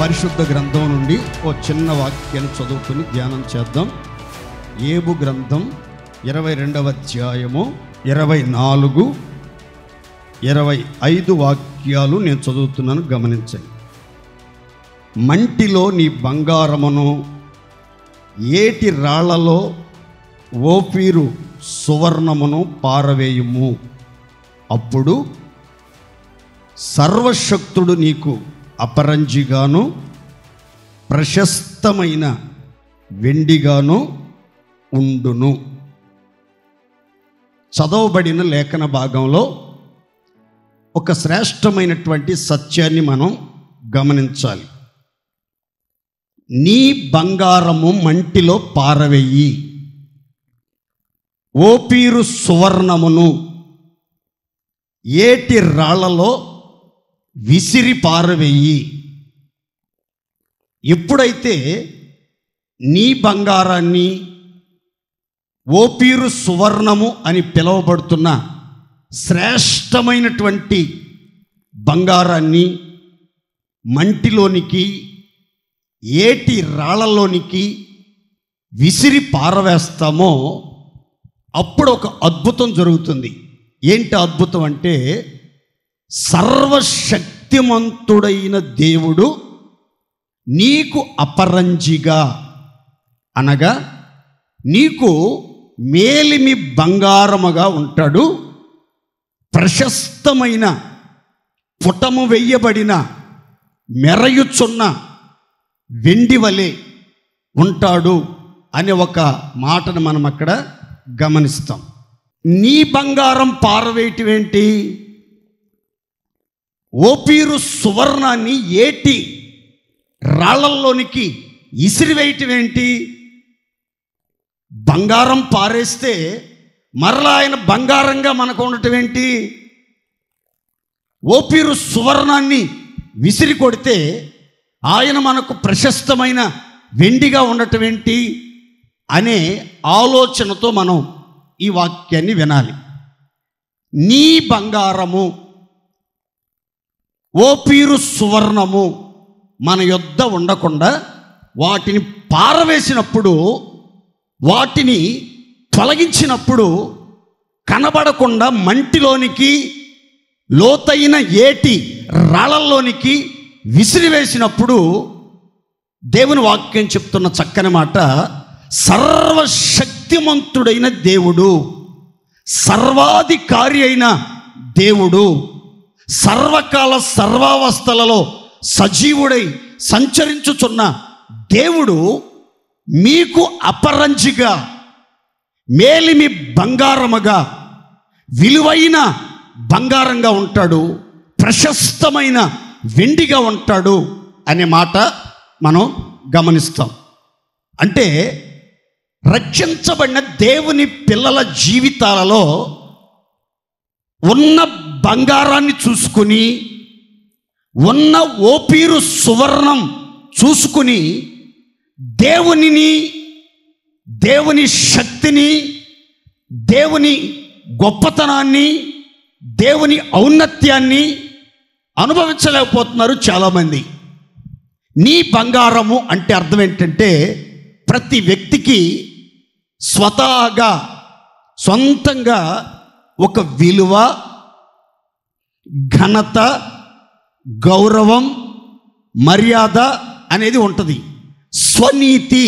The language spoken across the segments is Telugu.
పరిశుద్ధ గ్రంథం నుండి ఓ చిన్న వాక్యాన్ని చదువుకుని ధ్యానం చేద్దాం. యోబు గ్రంథం 22వ అధ్యాయము 24, 25 వాక్యాలు నేను చదువుతున్నాను, గమనించండి. మంటిలో నీ బంగారమును, ఏటి రాళ్లలో ఓపీరు సువర్ణమును పారవేయుము. అప్పుడు సర్వశక్తుడు నీకు అపరంజిగాను ప్రశస్తమైన వెండిగాను ఉండును. చదవబడిన లేఖన భాగంలో ఒక శ్రేష్టమైనటువంటి సత్యాన్ని మనం గమనించాలి. నీ బంగారము మంటిలో పారవేయి, ఓపీరు సువర్ణమును ఏటి రాళ్లలో విసిరి పారవేయి. ఎప్పుడైతే నీ బంగారాన్ని, ఓపీరు సువర్ణము అని పిలువబడుతున్న శ్రేష్టమైనటువంటి బంగారాన్ని మంటిలోనికి, ఏటి రాళ్లలోనికి విసిరి పారవేస్తామో అప్పుడు ఒక అద్భుతం జరుగుతుంది. ఏంటి అద్భుతం అంటే, సర్వశక్తిమంతుడైన దేవుడు నీకు అపరంజిగా, అనగా నీకు మేలిమి బంగారముగా ఉంటాడు. ప్రశస్తమైన పుటము వెయ్యబడిన మెరయుచున్న వెండి వలె ఉంటాడు అనే ఒక మాటను మనం అక్కడ గమనిస్తాం. నీ బంగారం పారవేయటం ఏంటి? ఓపీరు సువర్ణాన్ని ఏటి రాళ్లలోనికి ఇసిరివేయటం ఏంటి? బంగారం పారేస్తే మరలా ఆయన బంగారంగా మనకు ఉండటం ఏంటి? ఓపీరు సువర్ణాన్ని విసిరి కొడితే ఆయన మనకు ప్రశస్తమైన వెండిగా ఉండటం ఏంటి అనే ఆలోచనతో మనం ఈ వాక్యాన్ని వినాలి. నీ బంగారము, ఓపీరు సువర్ణము మన యొద్ద ఉండకుండా వాటిని పారవేసినప్పుడు, వాటిని తొలగించినప్పుడు, కనబడకుండా మంటిలోనికి, లోతైన ఏటి రాళ్లలోనికి విసిరివేసినప్పుడు దేవుని వాక్యం చెప్తున్న చక్కని మాట, సర్వశక్తిమంతుడైన దేవుడు, సర్వాధికారి అయిన దేవుడు, సర్వకాల సర్వావస్థలలో సజీవుడై సంచరించుచున్న దేవుడు మీకు అపరంజిగా, మేలిమి బంగారముగా, విలువైన బంగారంగా ఉంటాడు, ప్రశస్తమైన వెండిగా ఉంటాడు అనే మాట మనం గమనిస్తాం. అంటే రక్షించబడిన దేవుని పిల్లల జీవితాలలో ఉన్న బంగారాన్ని చూసుకుని, ఉన్న ఓపీరు సువర్ణం చూసుకుని దేవునిని, దేవుని శక్తిని, దేవుని గొప్పతనాన్ని, దేవుని ఔన్నత్యాన్ని అనుభవించలేకపోతున్నారు చాలామంది. నీ బంగారము అంటే అర్థం ఏంటంటే, ప్రతి వ్యక్తికి స్వతహాగా, సొంతంగా ఒక విలువ, ఘనత, గౌరవం, మర్యాద అనేది ఉంటుంది. స్వనీతి,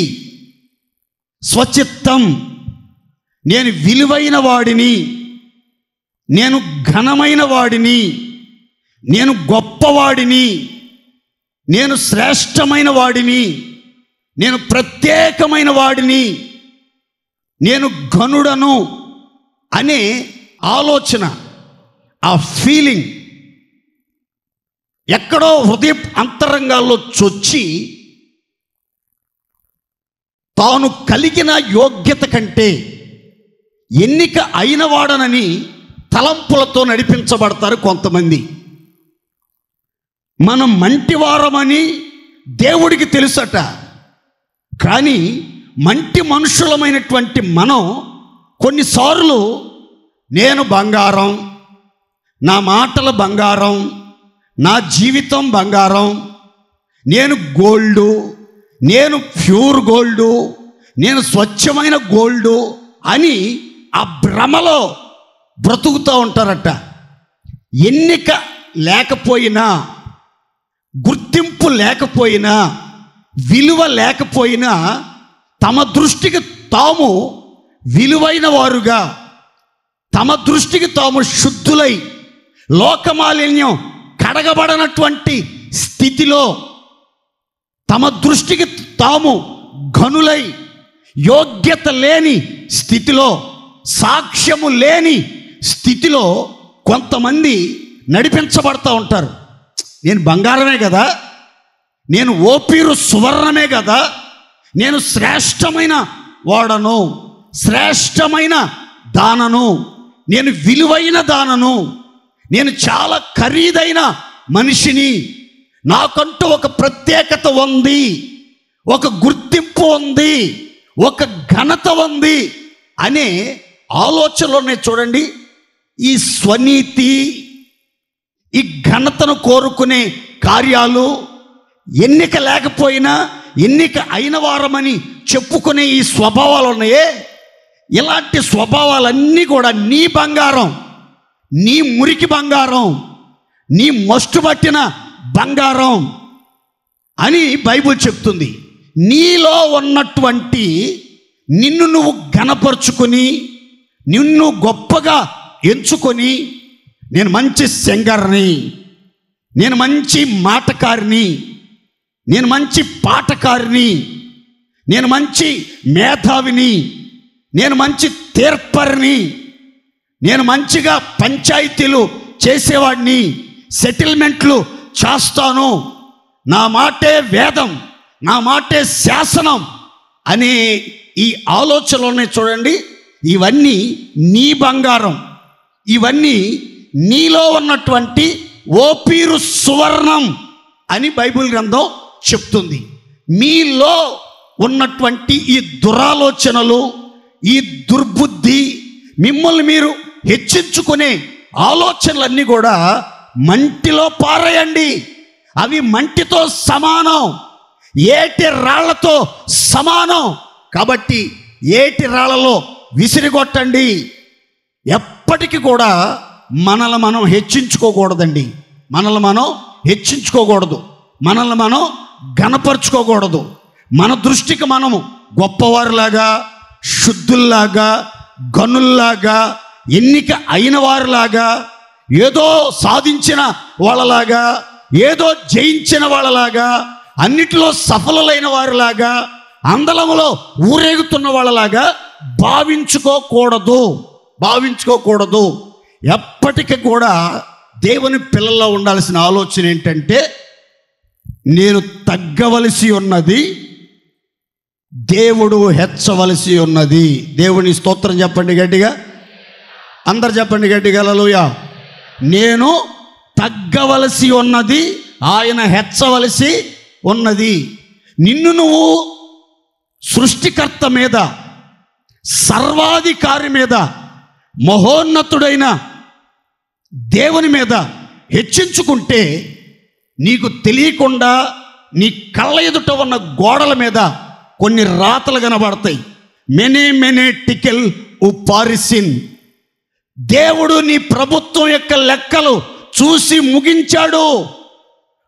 స్వచిత్తం, నేను విలువైన వాడిని, నేను ఘనమైన వాడిని, నేను గొప్పవాడిని, నేను శ్రేష్టమైన వాడిని, నేను ప్రత్యేకమైన వాడిని, నేను ఘనుడను అనే ఆలోచన, ఆ ఫీలింగ్ ఎక్కడో హృదయ అంతరంగాల్లో చొచ్చి తాను కలిగిన యోగ్యత కంటే ఎన్నిక అయినవాడనని తలంపులతో నడిపించబడతారు కొంతమంది. మనం మంటివారమని దేవుడికి తెలుసట, కానీ మంటి మనుషులమైనటువంటి మనం కొన్నిసార్లు నేను బంగారం, నా మాటల బంగారం, నా జీవితం బంగారం, నేను గోల్డు, నేను ప్యూర్ గోల్డు, నేను స్వచ్ఛమైన గోల్డు అని ఆ భ్రమలో బ్రతుకుతూ ఉంటారట. ఎన్నిక లేకపోయినా, గుర్తింపు లేకపోయినా, విలువ లేకపోయినా తమ దృష్టికి తాము విలువైన వారుగా, తమ దృష్టికి తాము శుద్ధులై లోకమాలిన్యం కడగబడనటువంటి స్థితిలో, తమ దృష్టికి తాము ఘనులై యోగ్యత లేని స్థితిలో, సాక్ష్యము లేని స్థితిలో కొంతమంది నడిపించబడతా ఉంటారు. నేను బంగారమే కదా, నేను ఓపీరు సువర్ణమే కదా, నేను శ్రేష్టమైన వాడను, శ్రేష్టమైన దానను, నేను విలువైన దానను, నేను చాలా ఖరీదైన మనిషిని, నాకంటూ ఒక ప్రత్యేకత ఉంది, ఒక గుర్తింపు ఉంది, ఒక ఘనత ఉంది అనే ఆలోచనలోనే చూడండి ఈ స్వనీతి, ఈ ఘనతను కోరుకునే కార్యాలు, ఎన్నిక లేకపోయినా ఎన్నిక అయిన వారమని చెప్పుకునే ఈ స్వభావాలు ఉన్నాయే, ఇలాంటి స్వభావాలన్నీ కూడా నీ బంగారం, నీ మురికి బంగారం, నీ మస్టు పట్టిన బంగారం అని బైబిల్ చెప్తుంది. నీలో ఉన్నటువంటి నిన్ను నువ్వు ఘనపరుచుకొని, నిన్ను గొప్పగా ఎంచుకొని, నేను మంచి సింగర్ని, నేను మంచి మాటకారిని, నేను మంచి పాటకారిని, నేను మంచి మేధావిని, నేను మంచి తీర్పరిని, నేను మంచిగా పంచాయతీలు చేసేవాడిని, సెటిల్మెంట్లు చేస్తాను, నా మాటే వేదం, నా మాటే శాసనం అనే ఈ ఆలోచనలోనే చూడండి ఇవన్నీ నీ బంగారం, ఇవన్నీ నీలో ఉన్నటువంటి ఓపీరు సువర్ణం అని బైబిల్ గ్రంథం చెప్తుంది. మీలో ఉన్నటువంటి ఈ దురాలోచనలు, ఈ దుర్బుద్ధి, మిమ్మల్ని మీరు హెచ్చించుకునే ఆలోచనలన్నీ కూడా మంటిలో పారేయండి. అవి మంటితో సమానం, ఏటి రాళ్లతో సమానం. కాబట్టి ఏటి రాళ్లలో విసిరిగొట్టండి. ఎప్పటికీ కూడా మనల్ని మనం హెచ్చించుకోకూడదండి, మనల్ని మనం హెచ్చించుకోకూడదు, మనల్ని మనం ఘనపరుచుకోకూడదు. మన దృష్టికి మనము గొప్పవారిలాగా, శుద్ధుల్లాగా, గనుల్లాగా, ఎన్నిక అయిన వారిలాగా, ఏదో సాధించిన వాళ్ళలాగా, ఏదో జయించిన వాళ్ళలాగా, అన్నిటిలో సఫలులైన వారిలాగా, అందలములో ఊరేగుతున్న వాళ్ళలాగా భావించుకోకూడదు. ఎప్పటికీ కూడా దేవుని పిల్లల్లో ఉండాల్సిన ఆలోచన ఏంటంటే, నేను తగ్గవలసి ఉన్నది, దేవుడు హెచ్చవలసి ఉన్నది. దేవుని స్తోత్రం చెప్పండి గట్టిగా, అందరు చెప్పండి గట్టిగా హల్లెలూయా. నేను తగ్గవలసి ఉన్నది, ఆయన హెచ్చవలసి ఉన్నది. నిన్ను నువ్వు సృష్టికర్త మీద, సర్వాధికారి మీద, మహోన్నతుడైన దేవుని మీద హెచ్చించుకుంటే నీకు తెలియకుండా నీ కళ్ళ ఎదుట ఉన్న గోడల మీద కొన్ని రాతలు కనబడతాయి. మెనే టికెల్ ఉపారిసిన్. దేవుడు నీ ప్రభుత్వం యొక్క లెక్కలు చూసి ముగించాడు.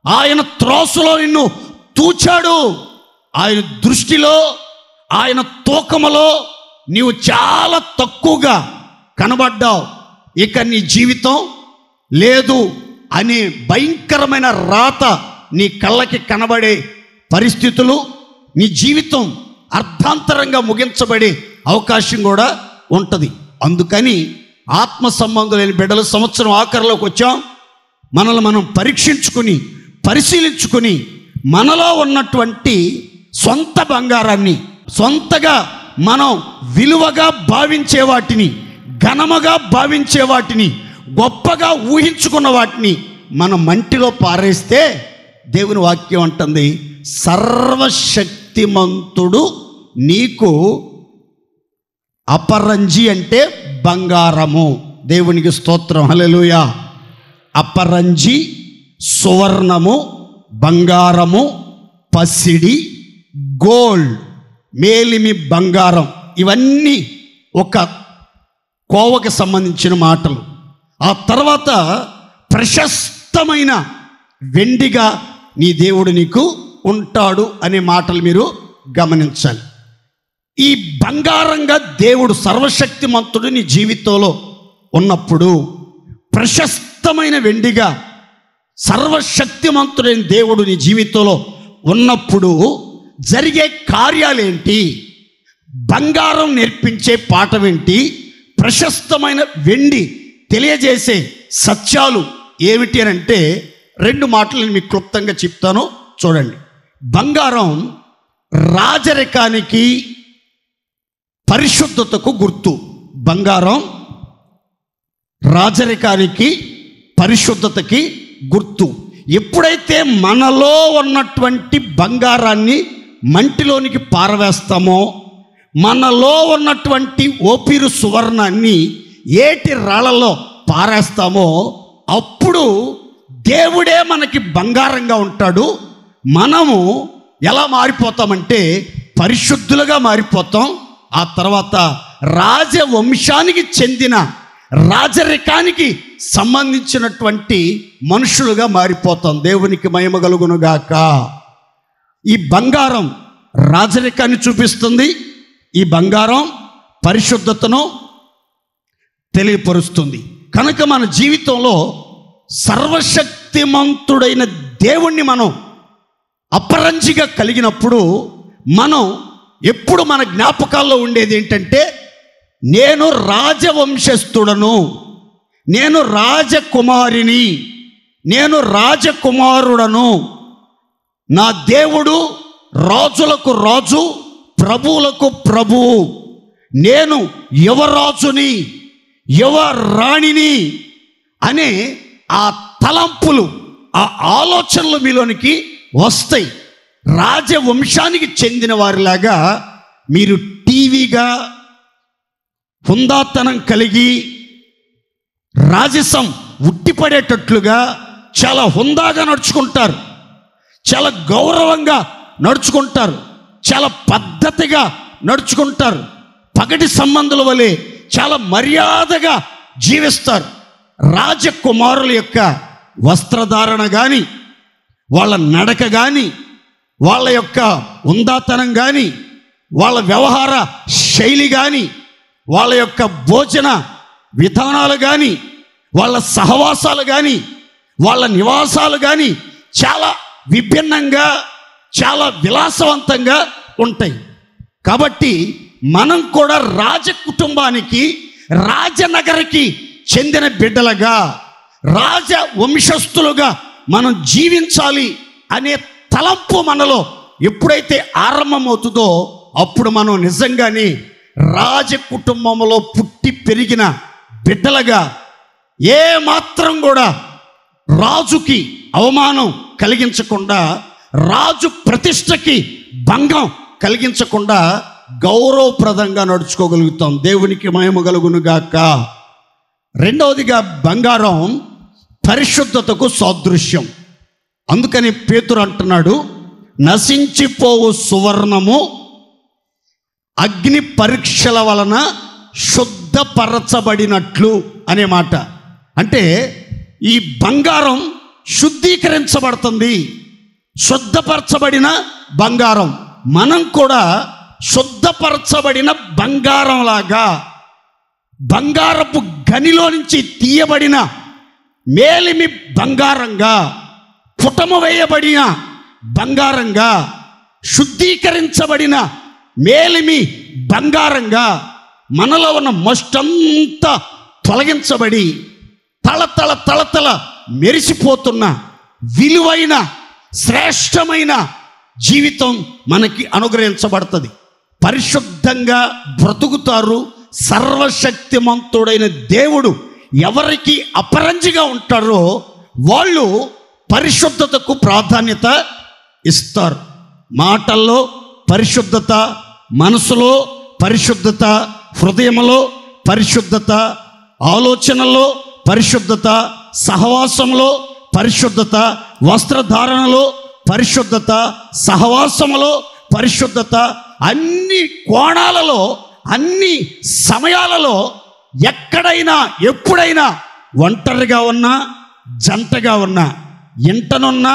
ఆయన త్రోసులో నిన్ను తూచాడు. ఆయన దృష్టిలో, ఆయన తూకములో నీవు చాలా తక్కువగా కనబడ్డావు. ఇక నీ జీవితం లేదు అనే భయంకరమైన రాత నీ కళ్ళకి కనబడే పరిస్థితులు, నీ జీవితం అర్థాంతరంగా ముగించబడే అవకాశం కూడా ఉంటుంది. అందుకని ఆత్మ సంబంధులైన బిడ్డలు సంవత్సరం ఆఖరిలోకి వచ్చాం. మనల్ని మనం పరీక్షించుకుని, పరిశీలించుకుని, మనలో ఉన్నటువంటి సొంత బంగారాన్ని, సొంతగా మనం విలువగా భావించే వాటిని, ఘనముగా భావించే వాటిని, గొప్పగా ఊహించుకున్న వాటిని మనం మంటిలో పారేస్తే దేవుని వాక్యం అంటుంది, సర్వశక్తిమంతుడు నీకు అపరంజి అంటే బంగారము. దేవునికి స్తోత్రం, హల్లెలూయా. అపరంజి, సువర్ణము, బంగారము పసిడి, గోల్డ్, మేలిమి బంగారం, ఇవన్నీ ఒక కోవకి సంబంధించిన మాటలు. ఆ తర్వాత ప్రశస్తమైన వెండిగా నీ దేవుడు నీకు ఉంటాడు అనే మాటలు మీరు గమనించాలి. ఈ బంగారంగా దేవుడు సర్వశక్తిమంతుడు నీ జీవితంలో ఉన్నప్పుడు, ప్రశస్తమైన వెండిగా సర్వశక్తిమంతుడైన దేవుడు నీ జీవితంలో ఉన్నప్పుడు జరిగే కార్యాలేంటి? బంగారం నేర్పించే పాఠమేంటి? ప్రశస్తమైన వెండి తెలియజేసే సత్యాలు ఏమిటి అని అంటే 2 మాటలు నేను మీకు క్లుప్తంగా చెప్తాను, చూడండి. బంగారం రాజరికానికి, పరిశుద్ధతకు గుర్తు. బంగారం రాజరికానికి, పరిశుద్ధతకి గుర్తు. ఎప్పుడైతే మనలో ఉన్నటువంటి బంగారాన్ని మంటిలోనికి పారవేస్తామో, మనలో ఉన్నటువంటి ఓపిరు సువర్ణాన్ని ఏటి రాళ్ళలో పారేస్తామో, అప్పుడు దేవుడే మనకి బంగారంగా ఉంటాడు. మనము ఎలా మారిపోతామంటే పరిశుద్ధులుగా మారిపోతాం. ఆ తర్వాత రాజవంశానికి చెందిన, రాజరికానికి సంబంధించినటువంటి మనుషులుగా మారిపోతాం. దేవునికి మహిమ కలుగునుగాక. ఈ బంగారం రాజరికాన్ని చూపిస్తుంది, ఈ బంగారం పరిశుద్ధతను తెలియపరుస్తుంది. కనుక మన జీవితంలో సర్వశక్తిమంతుడైన దేవుణ్ణి మనం అపరంజిగా కలిగినప్పుడు, మనం ఎప్పుడు మన జ్ఞాపకాల్లో ఉండేది ఏంటంటే, నేను రాజవంశస్థుడను, నేను రాజకుమారిని, నేను రాజకుమారుడను, నా దేవుడు రాజులకు రాజు, ప్రభువులకు ప్రభువు, నేను యువరాజుని, యువరాణిని అనే ఆ తలంపులు, ఆ ఆలోచనలు మీలోనికి వస్తాయి. రాజవంశానికి చెందిన వారిలాగా మీరు టీవీగా, హుందాతనం కలిగి, రాజసం ఉట్టిపడేటట్లుగా చాలా హుందాగా నడుచుకుంటారు, చాలా గౌరవంగా నడుచుకుంటారు, చాలా పద్ధతిగా నడుచుకుంటారు, పగటి సంబంధుల వలె చాలా మర్యాదగా జీవిస్తారు. రాజకుమారుల యొక్క వస్త్రధారణ కానీ, వాళ్ళ నడక కానీ, వాళ్ళ యొక్క ఉందాతనం కానీ, వాళ్ళ వ్యవహార శైలి కానీ, వాళ్ళ యొక్క భోజన విధానాలు కానీ, వాళ్ళ సహవాసాలు కానీ, వాళ్ళ నివాసాలు కానీ చాలా విభిన్నంగా, చాలా విలాసవంతంగా ఉంటాయి. కాబట్టి మనం కూడా రాజ కుటుంబానికి, రాజనగరికి చెందిన బిడ్డలుగా, రాజ వంశస్థులుగా మనం జీవించాలి అనే తలంపు మనలో ఎప్పుడైతే ఆరంభమవుతుందో, అప్పుడు మనం నిజంగానే రాజ కుటుంబంలో పుట్టి పెరిగిన బిడ్డలుగా, ఏ మాత్రం కూడా రాజుకి అవమానం కలిగించకుండా, రాజు ప్రతిష్టకి భంగం కలిగించకుండా గౌరవప్రదంగా నడుచుకోగలుగుతాం. దేవునికి మహిమ కలుగునుగాక. రెండవదిగా, బంగారం పరిశుద్ధతకు సాదృశ్యం. అందుకని పేతురు అంటున్నాడు, నశించిపోవు సువర్ణము అగ్ని పరీక్షల వలన శుద్ధపరచబడినట్లు అనే మాట. అంటే ఈ బంగారం శుద్ధీకరించబడుతుంది, శుద్ధపరచబడిన బంగారం. మనం కూడా శుద్ధపరచబడిన బంగారంలాగా, బంగారపు గనిలో నుంచి తీయబడిన మేలిమి బంగారంగా, పుటము వేయబడిన బంగారంగా, శుద్ధీకరించబడిన మేలిమి బంగారంగా మనలో ఉన్న మస్టంతా తొలగించబడి తళతళ తళతళ మెరిసిపోతున్న విలువైన శ్రేష్టమైన జీవితం మనకి అనుగ్రహించబడుతుంది. పరిశుద్ధంగా బ్రతుకుతారు. సర్వశక్తిమంతుడైన దేవుడు ఎవరికి అపరంజిగా ఉంటారో వాళ్ళు పరిశుద్ధతకు ప్రాధాన్యత ఇస్తారు. మాటల్లో పరిశుద్ధత, మనసులో పరిశుద్ధత, హృదయంలో పరిశుద్ధత, ఆలోచనలో పరిశుద్ధత, సహవాసంలో పరిశుద్ధత, వస్త్రధారణలో పరిశుద్ధత, సహవాసములో పరిశుద్ధత, అన్ని కోణాలలో, అన్ని సమయాలలో, ఎక్కడైనా ఎప్పుడైనా ఒంటరిగా ఉన్నా, జంటగా ఉన్నా, ఇంటనున్నా,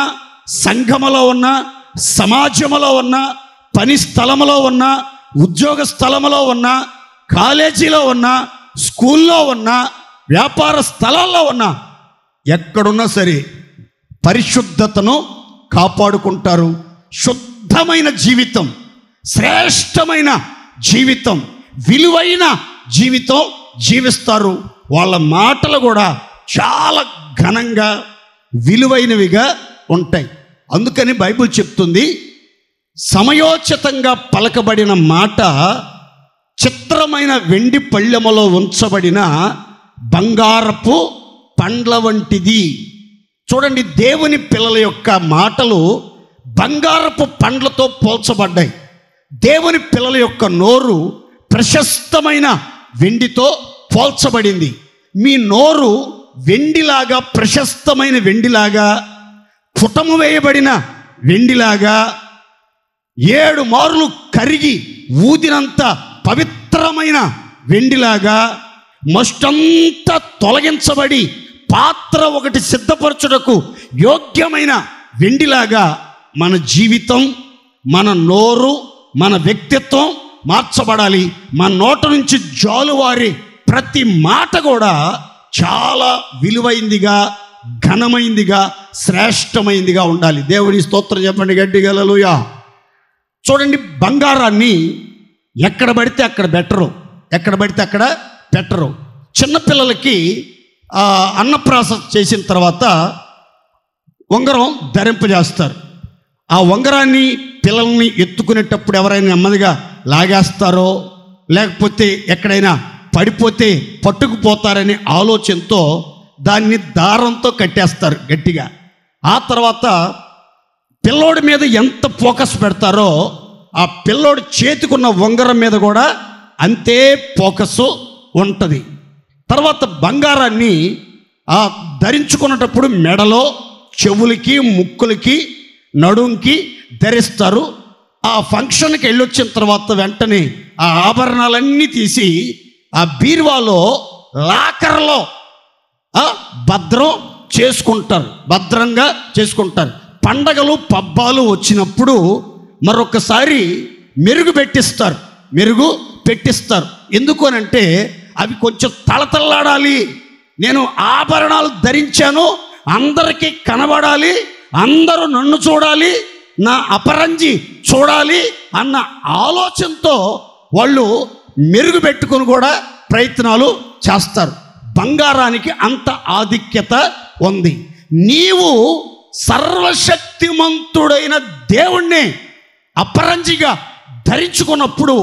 సంఘములో ఉన్నా, సమాజంలో ఉన్నా, పని స్థలములో ఉన్నా, ఉద్యోగ స్థలములో ఉన్నా, కాలేజీలో ఉన్నా, స్కూల్లో ఉన్నా, వ్యాపార స్థలాల్లో ఉన్నా, ఎక్కడున్నా సరే పరిశుద్ధతను కాపాడుకుంటారు. శుద్ధమైన జీవితం, శ్రేష్టమైన జీవితం, విలువైన జీవితం జీవిస్తారు. వాళ్ళ మాటలు కూడా చాలా ఘనంగా, విలువైనవిగా ఉంటాయి. అందుకని బైబిల్ చెప్తుంది, సమయోచితంగా పలకబడిన మాట చిత్రమైన వెండి పళ్ళెములో ఉంచబడిన బంగారపు పండ్ల వంటిది. చూడండి, దేవుని పిల్లల యొక్క మాటలు బంగారపు పండ్లతో పోల్చబడ్డాయి. దేవుని పిల్లల యొక్క నోరు ప్రశస్తమైన వెండితో పోల్చబడింది. మీ నోరు వెండిలాగా, ప్రశస్తమైన వెండిలాగా, పుటము వేయబడిన వెండిలాగా, 7 మార్లు కరిగి ఊదినంత పవిత్రమైన వెండిలాగా, మస్టంతా తొలగించబడి పాత్ర ఒకటి సిద్ధపరచుటకు యోగ్యమైన వెండిలాగా మన జీవితం, మన నోరు, మన వ్యక్తిత్వం మార్చబడాలి. మన నోట నుంచి జాలువారి ప్రతి మాట కూడా చాలా విలువైందిగా, ఘనమైందిగా, శ్రేష్టమైందిగా ఉండాలి. దేవుని స్తోత్రం చెప్పండి గట్టిగా హల్లెలూయా. చూడండి, బంగారాన్ని ఎక్కడ పడితే అక్కడ బెటరు, ఎక్కడ పడితే అక్కడ పెట్టరు. చిన్నపిల్లలకి అన్నప్రాసన చేసిన తర్వాత ఉంగరం ధరింపజేస్తారు. ఆ ఉంగరాన్ని పిల్లల్ని ఎత్తుకునేటప్పుడు ఎవరైనా నెమ్మదిగా లాగేస్తారో, లేకపోతే ఎక్కడైనా పడిపోతే పట్టుకుపోతారనే ఆలోచనతో దాన్ని దారంతో కట్టేస్తారు గట్టిగా. ఆ తర్వాత పిల్లోడి మీద ఎంత ఫోకస్ పెడతారో ఆ పిల్లోడి చేతికున్న ఉంగరం మీద కూడా అంతే ఫోకస్ ఉంటుంది. తర్వాత బంగారాన్ని ధరించుకున్నటప్పుడు మెడలో, చెవులకి, ముక్కులకి, నడుంకి ధరిస్తారు. ఆ ఫంక్షన్కి వెళ్ళొచ్చిన తర్వాత వెంటనే ఆ ఆభరణాలన్నీ తీసి ఆ బీరువాలో, లాకర్లో భద్రంగా చేసుకుంటారు. పండగలు, పబ్బాలు వచ్చినప్పుడు మరొకసారి మెరుగు పెట్టిస్తారు. ఎందుకు అనంటే అవి కొంచెం తళతళలాడాలి, నేను ఆభరణాలు ధరించాను, అందరికీ కనబడాలి, అందరూ నన్ను చూడాలి, నా అపరంజి చూడాలి అన్న ఆలోచనతో వాళ్ళు మెరుగు పెట్టుకొని కూడా ప్రయత్నాలు చేస్తారు. బంగారానికి అంత ఆధిక్యత ఉంది. నీవు సర్వశక్తిమంతుడైన దేవుణ్ణి అపరంజిగా ధరించుకున్నప్పుడు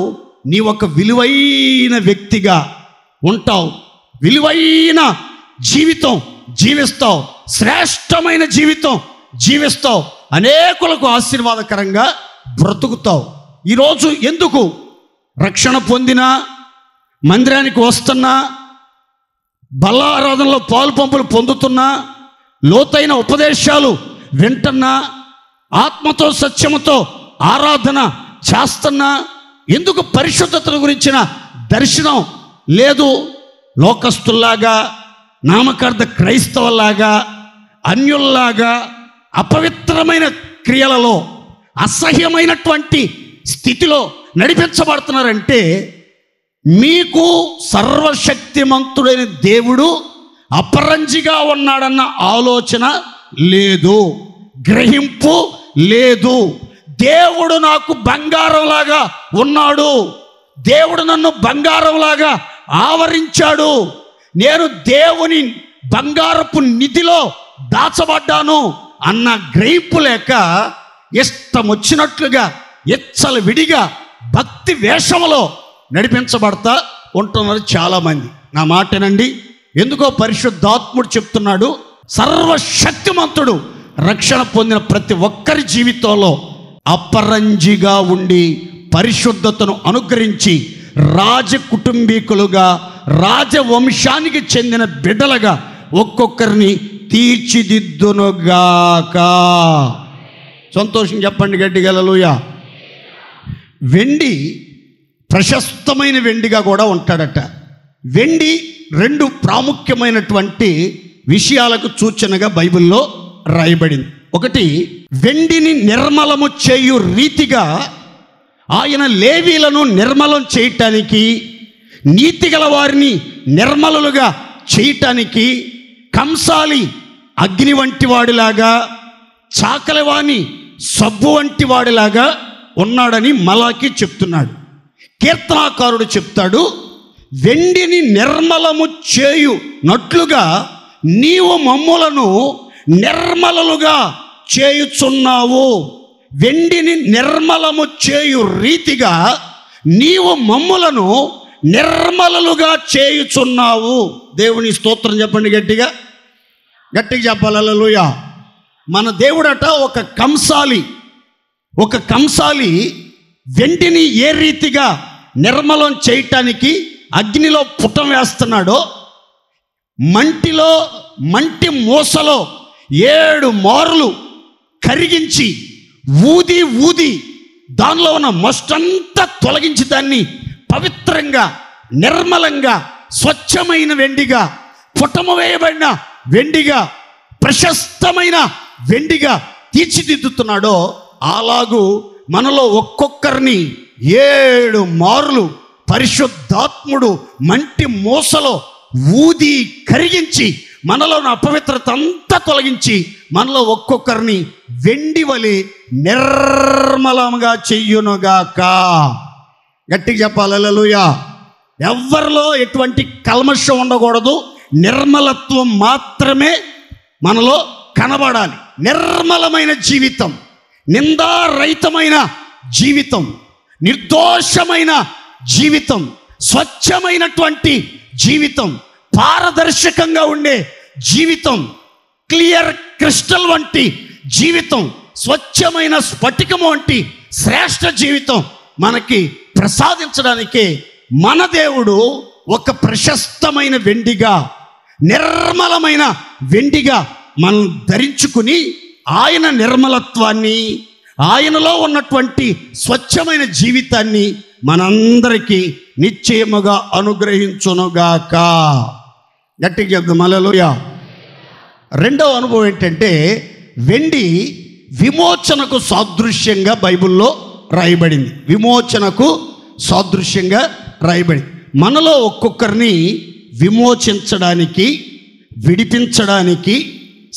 నీ ఒక విలువైన వ్యక్తిగా ఉంటావు, విలువైన జీవితం జీవిస్తావు, శ్రేష్టమైన జీవితం జీవిస్తావు, అనేకులకు ఆశీర్వాదకరంగా బ్రతుకుతావు. ఈరోజు ఎందుకు రక్షణ పొందినా, మందిరానికి వస్తున్నా, బల్లారాధనలో పాలు పంపులు పొందుతున్నా, లోతైన ఉపదేశాలు వింటున్నా, ఆత్మతో సత్యముతో ఆరాధన చేస్తున్నా, ఎందుకు పరిశుద్ధత గురించిన దర్శనం లేదు? లోకస్తుల్లాగా, నామకార్థ క్రైస్తవుల్లాగా, అన్యుల్లాగా అపవిత్రమైన క్రియలలో, అసహ్యమైనటువంటి స్థితిలో నడిపించబడుతున్నారంటే మీకు సర్వశక్తిమంతుడైన దేవుడు అపరంజిగా ఉన్నాడన్న ఆలోచన లేదు, గ్రహింపు లేదు. దేవుడు నాకు బంగారంలాగా ఉన్నాడు, దేవుడు నన్ను బంగారంలాగా ఆవరించాడు, నేను దేవుని బంగారపు నిధిలో దాచబడ్డాను అన్న గ్రహింపు లేక ఇష్టం వచ్చినట్లుగా ఎచ్చలు విడిగా భక్తి వేషములో నడిపించబడతా ఉంటున్నారు చాలామంది. నా మాటనండి, ఎందుకో పరిశుద్ధాత్ముడు చెప్తున్నాడు, సర్వశక్తిమంతుడు రక్షణ పొందిన ప్రతి ఒక్కరి జీవితంలో అపరంజిగా ఉండి పరిశుద్ధతను అనుగ్రహించి రాజ కుటుంబీకులుగా, రాజవంశానికి చెందిన బిడ్డలుగా ఒక్కొక్కరిని తీర్చిదిద్దునుగాక. సంతోషం చెప్పండి గట్టిగా హల్లెలూయా. వెండి ప్రశస్తమైన వెండిగా కూడా ఉంటాడట. వెండి రెండు ప్రాముఖ్యమైనటువంటి విషయాలకు సూచనగా బైబిల్లో రాయబడింది. ఒకటి, వెండిని నిర్మలము చేయు రీతిగా ఆయన లేవీలను నిర్మలం చేయటానికి, నీతిగల వారిని నిర్మలులుగా చేయటానికి కంసాలి అగ్ని వంటి వాడిలాగా, చాకలివాణి సబ్బు వంటి వాడిలాగా ఉన్నాడని మలాకి చెప్తున్నాడు. కీర్తనాకారుడు చెప్తాడు, వెండిని నిర్మలము చేయునట్లుగా నీవు మమ్ములను నిర్మలలుగా చేయుచున్నావు. వెండిని నిర్మలము చేయు రీతిగా నీవు మమ్ములను నిర్మలలుగా చేయుచున్నావు. దేవుని స్తోత్రం చెప్పండి గట్టిగా, గట్టిగా చెప్పాలి హల్లెలూయా. మన దేవుడట ఒక కంసాలి వెండిని ఏ రీతిగా నిర్మలం చేయటానికి అగ్నిలో పుటం వేస్తున్నాడో, మంటి మూసలో 7 మార్లు కరిగించి ఊది దానిలో ఉన్న మస్టంతా తొలగించి దాన్ని పవిత్రంగా, నిర్మలంగా, స్వచ్ఛమైన వెండిగా, పుటము వేయబడిన వెండిగా, ప్రశస్తమైన వెండిగా తీర్చిదిద్దుతున్నాడో, అలాగూ మనలో ఒక్కొక్కరిని 7 మార్లు పరిశుద్ధాత్ముడు మంటి మూసలో ఊది కరిగించి మనలో ఉన్న అపవిత్రత అంతా తొలగించి మనలో ఒక్కొక్కరిని వెండి వలె నిర్మలంగా చెయ్యునుగాక. గట్టిగా చెప్పాలి హల్లెలూయా. ఎవరిలో ఎటువంటి కల్మషం ఉండకూడదు, నిర్మలత్వం మాత్రమే మనలో కనబడాలి. నిర్మలమైన జీవితం, నిందారహితమైన జీవితం, నిర్దోషమైన జీవితం, స్వచ్ఛమైనటువంటి జీవితం, పారదర్శకంగా ఉండే జీవితం, క్లియర్ క్రిస్టల్ వంటి జీవితం, స్వచ్ఛమైన స్ఫటికం వంటి శ్రేష్ఠ జీవితం మనకి ప్రసాదించడానికే మన దేవుడు ఒక ప్రశస్తమైన వెండిగా, నిర్మలమైన వెండిగా మనం ధరించుకుని ఆయన నిర్మలత్వాన్ని, ఆయనలో ఉన్నటువంటి స్వచ్ఛమైన జీవితాన్ని మనందరికీ నిశ్చయముగా అనుగ్రహించునుగాక. గట్టిగా చెప్దాం హల్లెలూయా. రెండవ అనుభవం ఏంటంటే, వెండి విమోచనకు సాదృశ్యంగా బైబిల్లో రాయబడింది. విమోచనకు సాదృశ్యంగా రాయబడింది. మనలో ఒక్కొక్కరిని విమోచించడానికి, విడిపించడానికి,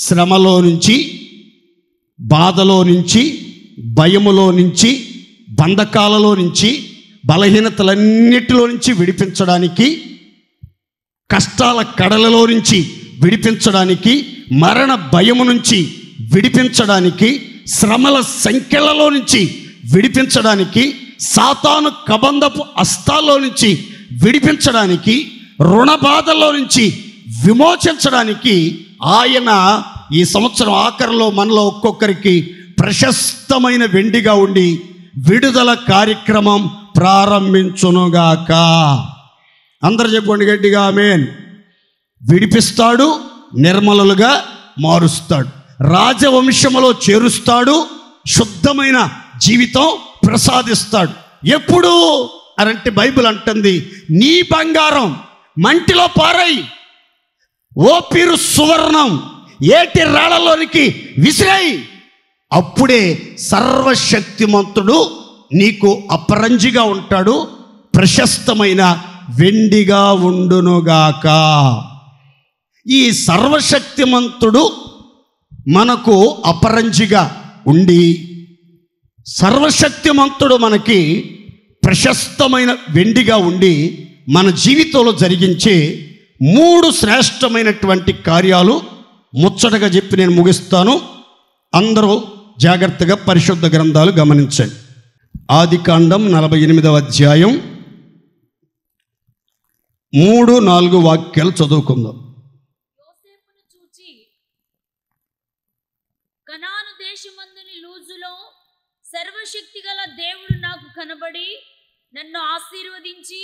శ్రమలో నుంచి, బాధలో నుంచి, భయములో నుంచి, బంధకాలలో నుంచి, బలహీనతలన్నిటిలో నుంచి విడిపించడానికి, కష్టాల కడలలో నుంచి విడిపించడానికి, మరణ భయము నుంచి విడిపించడానికి, శ్రమల సంఖ్యలలో నుంచి విడిపించడానికి, సాతాను కబంధపు అస్తాల్లో నుంచి విడిపించడానికి, రుణ బాధల్లో నుంచి విమోచించడానికి ఆయన ఈ సంవత్సరం ఆఖరిలో మనలో ఒక్కొక్కరికి ప్రశస్తమైన వెండిగా ఉండి విడుదల కార్యక్రమం ప్రారంభించునుగాక. అందరు చెప్పండి గట్టిగా ఆమేన్. విడిపిస్తాడు, నిర్మలులుగా మారుస్తాడు, రాజవంశములో చేరుస్తాడు, శుద్ధమైన జీవితం ప్రసాదిస్తాడు. ఎప్పుడు అనంటే బైబిల్ అంటుంది, నీ బంగారం మంటిలో పారై, ఓ పీరు సువర్ణం ఏటి రాళ్ళలోనికి విసిరాయి, అప్పుడే సర్వశక్తిమంతుడు నీకు అపరంజిగా ఉంటాడు, ప్రశస్తమైన వెండిగా ఉండునుగాక. ఈ సర్వశక్తిమంతుడు మనకు అపరంజిగా ఉండి, సర్వశక్తిమంతుడు మనకి ప్రశస్తమైన వెండిగా ఉండి మన జీవితంలో జరిగించే 3 శ్రేష్టమైనటువంటి కార్యాలు ముచ్చటగా చెప్పి నేను ముగిస్తాను. అందరూ జాగ్రత్తగా పరిశుద్ధ గ్రంథాలు గమనించండి. ఆదికాండం 48వ అధ్యాయం 3-4 వాక్యాలు చదువుకుందాం. యోసేపును చూచి, కనాను దేశమందుని లూజులో సర్వశక్తిగల దేవుడు నాకు కనబడి నన్ను ఆశీర్వదించి,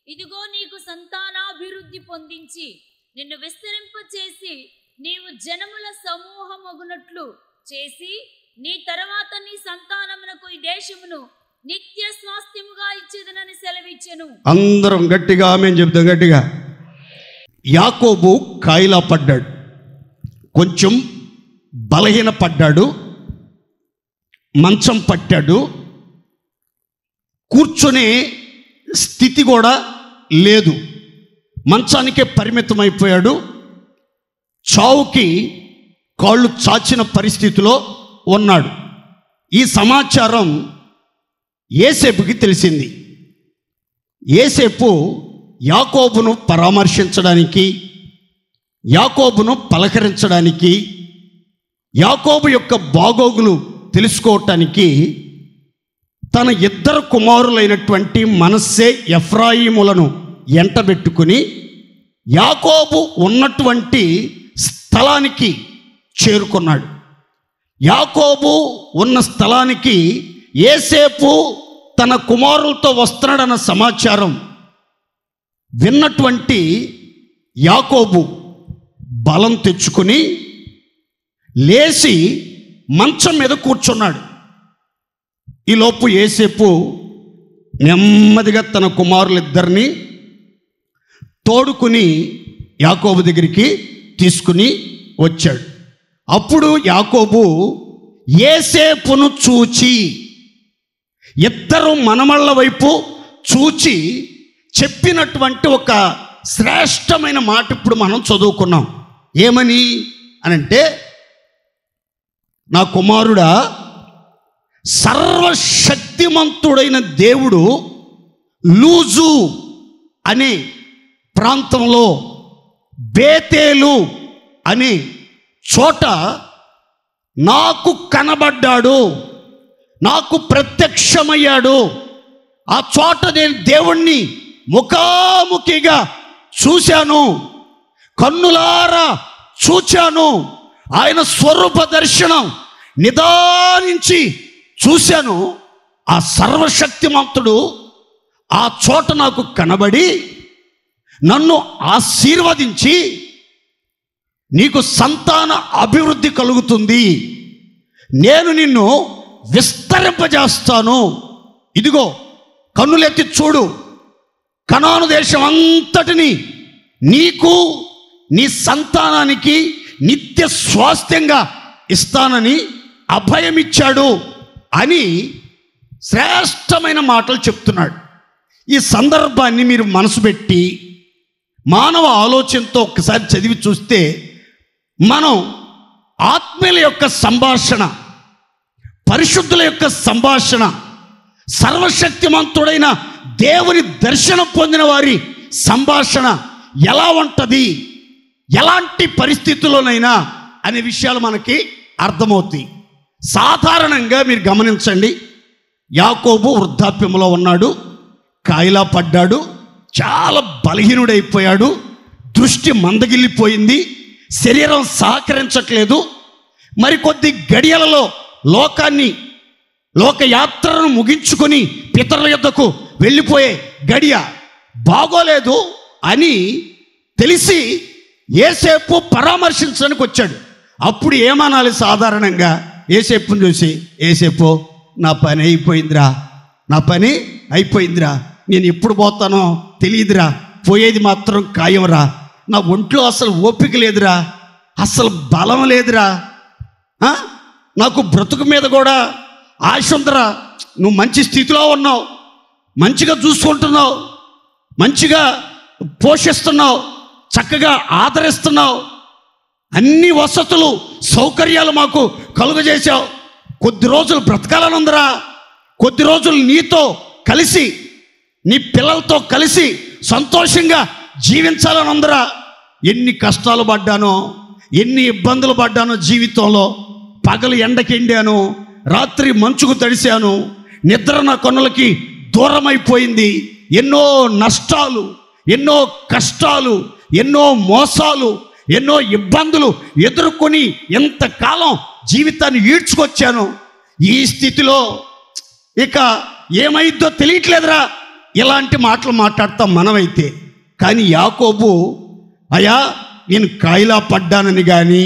ఇదిగో నీకు సంతానాభివృద్ధి పొందించి నిన్ను విస్తరింపచేసి నీవు జనముల సమూహమగునట్లు చేసి నీ తర్వాత నీ సంతానమునకు ఈ దేశమును నిత్య స్వాస్థ్యముగా ఇచ్చేదనని సెలవిచ్చెను. అందరం గట్టిగా ఆమేన్ చెప్తాం. గట్టిగా. యాకోబు కాయిలా పడ్డాడు, కొంచెం బలహీన పడ్డాడు, మంచం పట్టాడు, కూర్చునే స్థితి కూడా లేదు, మంచానికే పరిమితమైపోయాడు, చావుకి కాళ్ళు చాచిన పరిస్థితిలో ఉన్నాడు. ఈ సమాచారం యోసేపుకి తెలిసింది. యోసేపు యాకోబును పరామర్శించడానికి, యాకోబును పలకరించడానికి, యాకోబు యొక్క బాగోగులు తెలుసుకోవటానికి తన ఇద్దరు కుమారులైనటువంటి మనస్సే ఎఫ్రాయిములను ఎంటబెట్టుకుని యాకోబు ఉన్నటువంటి స్థలానికి చేరుకున్నాడు. యాకోబు ఉన్న స్థలానికి యోసేపు తన కుమారులతో వస్తున్నాడన్న సమాచారం విన్నటువంటి యాకోబు బలం తెచ్చుకుని లేచి మంచం మీద కూర్చున్నాడు. ఈలోపు యోసేపు నెమ్మదిగా తన కుమారులిద్దరిని తోడుకుని యాకోబు దగ్గరికి తీసుకుని వచ్చాడు. అప్పుడు యాకోబు యోసేపును చూచి, ఇద్దరు మనమళ్ళ వైపు చూచి చెప్పినటువంటి ఒక శ్రేష్టమైన మాట ఇప్పుడు మనం చదువుకున్నాం. ఏమని అనంటే, నా కుమారుడా, సర్వశక్తిమంతుడైన దేవుడు లూజు అనే ప్రాంతంలో బేతేలు అనే చోట నాకు కనబడ్డాడు, నాకు ప్రత్యక్షమయ్యాడు. ఆ చోట నేను దేవుణ్ణి ముఖాముఖిగా చూశాను, కన్నులారా చూచాను. ఆయన స్వరూప దర్శనం నిదానించి చూశాను. ఆ సర్వశక్తిమంతుడు ఆ చోట నాకు కనబడి నన్ను ఆశీర్వదించి, నీకు సంతాన అభివృద్ధి కలుగుతుంది, నేను నిన్ను విస్తరింపజేస్తాను, ఇదిగో కన్నులెత్తి చూడు, కనాను దేశం అంతటిని నీకు నీ సంతానానికి నిత్య స్వాస్థ్యంగా ఇస్తానని అభయమిచ్చాడు అని శ్రేష్టమైన మాటలు చెప్తున్నాడు. ఈ సందర్భాన్ని మీరు మనసు పెట్టి మానవ ఆలోచనతో ఒక్కసారి చదివి చూస్తే మనం ఆత్మీయుల యొక్క సంభాషణ, పరిశుద్ధుల యొక్క సంభాషణ, సర్వశక్తిమంతుడైన దేవుని దర్శనం పొందిన వారి సంభాషణ ఎలా ఉంటుంది, ఎలాంటి పరిస్థితుల్లోనైనా అనే విషయాలు మనకి అర్థమవుతాయి. సాధారణంగా మీరు గమనించండి, యాకోబు వృద్ధాప్యంలో ఉన్నాడు, కాయిలా పడ్డాడు, చాలా బలహీనుడైపోయాడు, దృష్టి మందగిల్లిపోయింది, శరీరం సహకరించట్లేదు. మరికొద్ది గడియలలో లోకయాత్రను ముగించుకొని పితరుల యొద్దకు వెళ్ళిపోయే గడియ బాగోలేదు అని తెలిసి యోసేపు పరామర్శించడానికి వచ్చాడు. అప్పుడు ఏమనాలి? సాధారణంగా యోసేపుని చూసి, యోసేపు నా పని అయిపోయిందిరా, నా పని అయిపోయిందిరా, నేను ఎప్పుడు పోతానో తెలియదురా, పోయేది మాత్రం ఖాయంరా, నా ఒంట్లో అసలు ఓపిక లేదురా, అసలు బలం లేదురా, నాకు బ్రతుకు మీద కూడా ఆశ ఉందిరా, నువ్వు మంచి స్థితిలో ఉన్నావు, మంచిగా చూసుకుంటున్నావు, మంచిగా పోషిస్తున్నావు, చక్కగా ఆదరిస్తున్నావు, అన్ని వసతులు సౌకర్యాలు మాకు కలుగజేశావు, కొద్ది రోజులు బ్రతకాలని ఉందిరా, కొద్ది రోజులు నీతో కలిసి నీ పిల్లలతో కలిసి సంతోషంగా జీవించాలని ఉందిరా. ఎన్ని కష్టాలు పడ్డానో, ఎన్ని ఇబ్బందులు పడ్డానో జీవితంలో, పగలు ఎండకెండాను, రాత్రి మంచుకు తడిశాను, నిద్ర నా కన్నులకి దూరమైపోయింది, ఎన్నో నష్టాలు, ఎన్నో కష్టాలు, ఎన్నో మోసాలు, ఎన్నో ఇబ్బందులు ఎదుర్కొని ఎంతకాలం జీవితాన్ని ఈడ్చుకొచ్చాను. ఈ స్థితిలో ఇక ఏమైద్దో తెలియట్లేదురా, ఇలాంటి మాటలు మాట్లాడతాం మనమైతే. కానీ యాకోబు, అయ్యా నేను కాయిలా పడ్డానని కానీ,